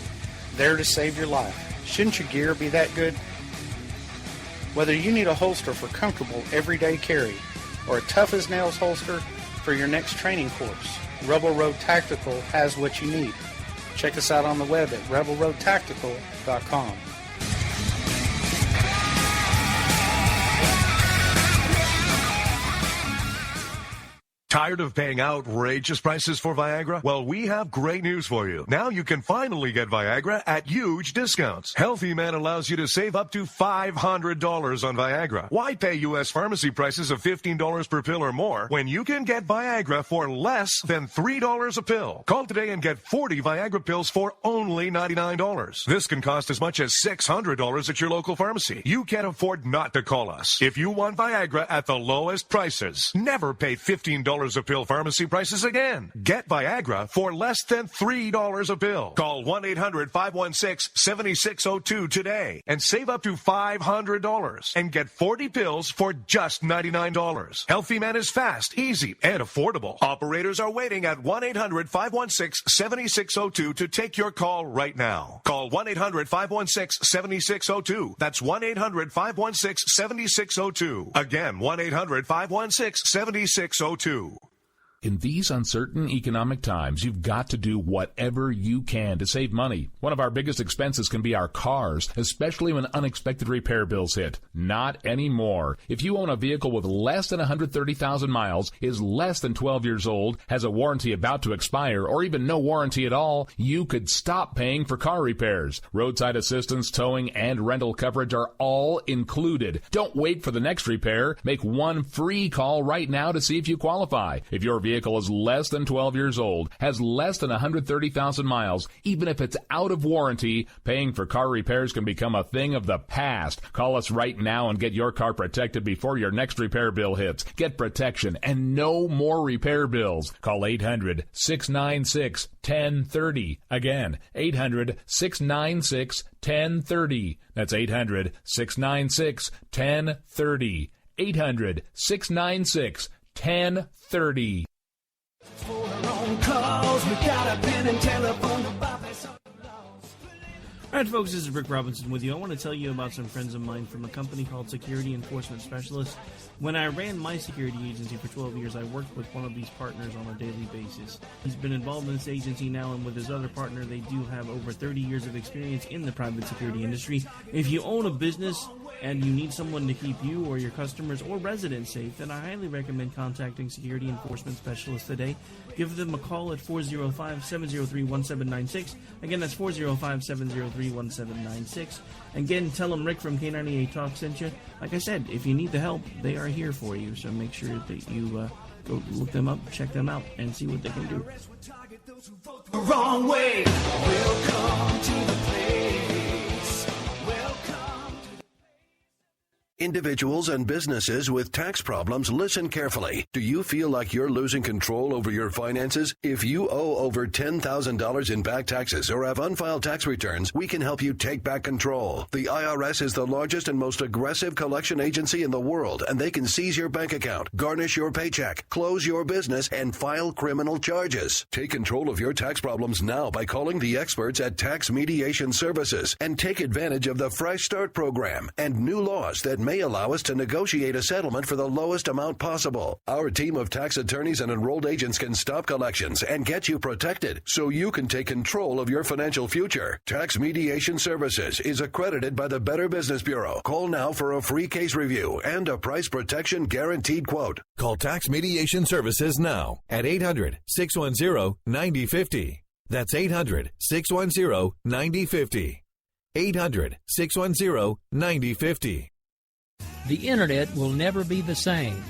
There to save your life. Shouldn't your gear be that good? Whether you need a holster for comfortable everyday carry or a tough-as-nails holster for your next training course, Rebel Road Tactical has what you need. Check us out on the web at rebelroadtactical.com. Tired of paying outrageous prices for Viagra? Well, we have great news for you. Now you can finally get Viagra at huge discounts. Healthy Man allows you to save up to $500 on Viagra. Why pay U.S. pharmacy prices of $15 per pill or more when you can get Viagra for less than $3 a pill? Call today and get 40 Viagra pills for only $99. This can cost as much as $600 at your local pharmacy. You can't afford not to call us. If you want Viagra at the lowest prices, never pay $15 a pill pharmacy prices again. Get Viagra for less than $3 a pill. Call 1-800-516-7602 today and save up to $500 and get 40 pills for just $99. Healthy Man is fast, easy, and affordable. Operators are waiting at 1-800-516-7602 to take your call right now. Call 1-800-516-7602. That's 1-800-516-7602. Again, 1-800-516-7602. In these uncertain economic times, you've got to do whatever you can to save money. One of our biggest expenses can be our cars, especially when unexpected repair bills hit. Not anymore. If you own a vehicle with less than 130,000 miles, is less than 12 years old, has a warranty about to expire, or even no warranty at all, you could stop paying for car repairs. Roadside assistance, towing, and rental coverage are all included. Don't wait for the next repair. Make one free call right now to see if you qualify. If your vehicle is less than 12 years old, has less than 130,000 miles, even if it's out of warranty, paying for car repairs can become a thing of the past. Call us right now and get your car protected before your next repair bill hits. Get protection and no more repair bills. Call 800-696-1030. Again, 800-696-1030. That's 800-696-1030. 800-696-1030. Alright folks, this is Rick Robinson with you. I want to tell you about some friends of mine from a company called Security Enforcement Specialists. When I ran my security agency for 12 years, I worked with one of these partners on a daily basis. He's been involved in this agency now, and with his other partner, they do have over 30 years of experience in the private security industry. If you own a business and you need someone to keep you or your customers or residents safe, then I highly recommend contacting Security Enforcement Specialists today. Give them a call at 405-703-1796. Again, that's 405-703-1796. Again, tell them Rick from K98 Talk sent you. Like I said, if you need the help, they are here for you. So make sure that you go look them up, check them out, and see what they can do. Wrong way. Welcome to the place. Individuals and businesses with tax problems, listen carefully. Do you feel like you're losing control over your finances? If you owe over $10,000 in back taxes or have unfiled tax returns, we can help you take back control. The IRS is the largest and most aggressive collection agency in the world, and they can seize your bank account, garnish your paycheck, close your business, and file criminal charges. Take control of your tax problems now by calling the experts at Tax Mediation Services and take advantage of the Fresh Start program and new laws that may allow us to negotiate a settlement for the lowest amount possible. Our team of tax attorneys and enrolled agents can stop collections and get you protected so you can take control of your financial future. Tax Mediation Services is accredited by the Better Business Bureau. Call now for a free case review and a price protection guaranteed quote. Call Tax Mediation Services now at 800-610-9050. That's 800-610-9050. 800-610-9050. The internet will never be the same.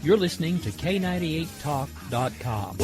You're listening to K98Talk.com.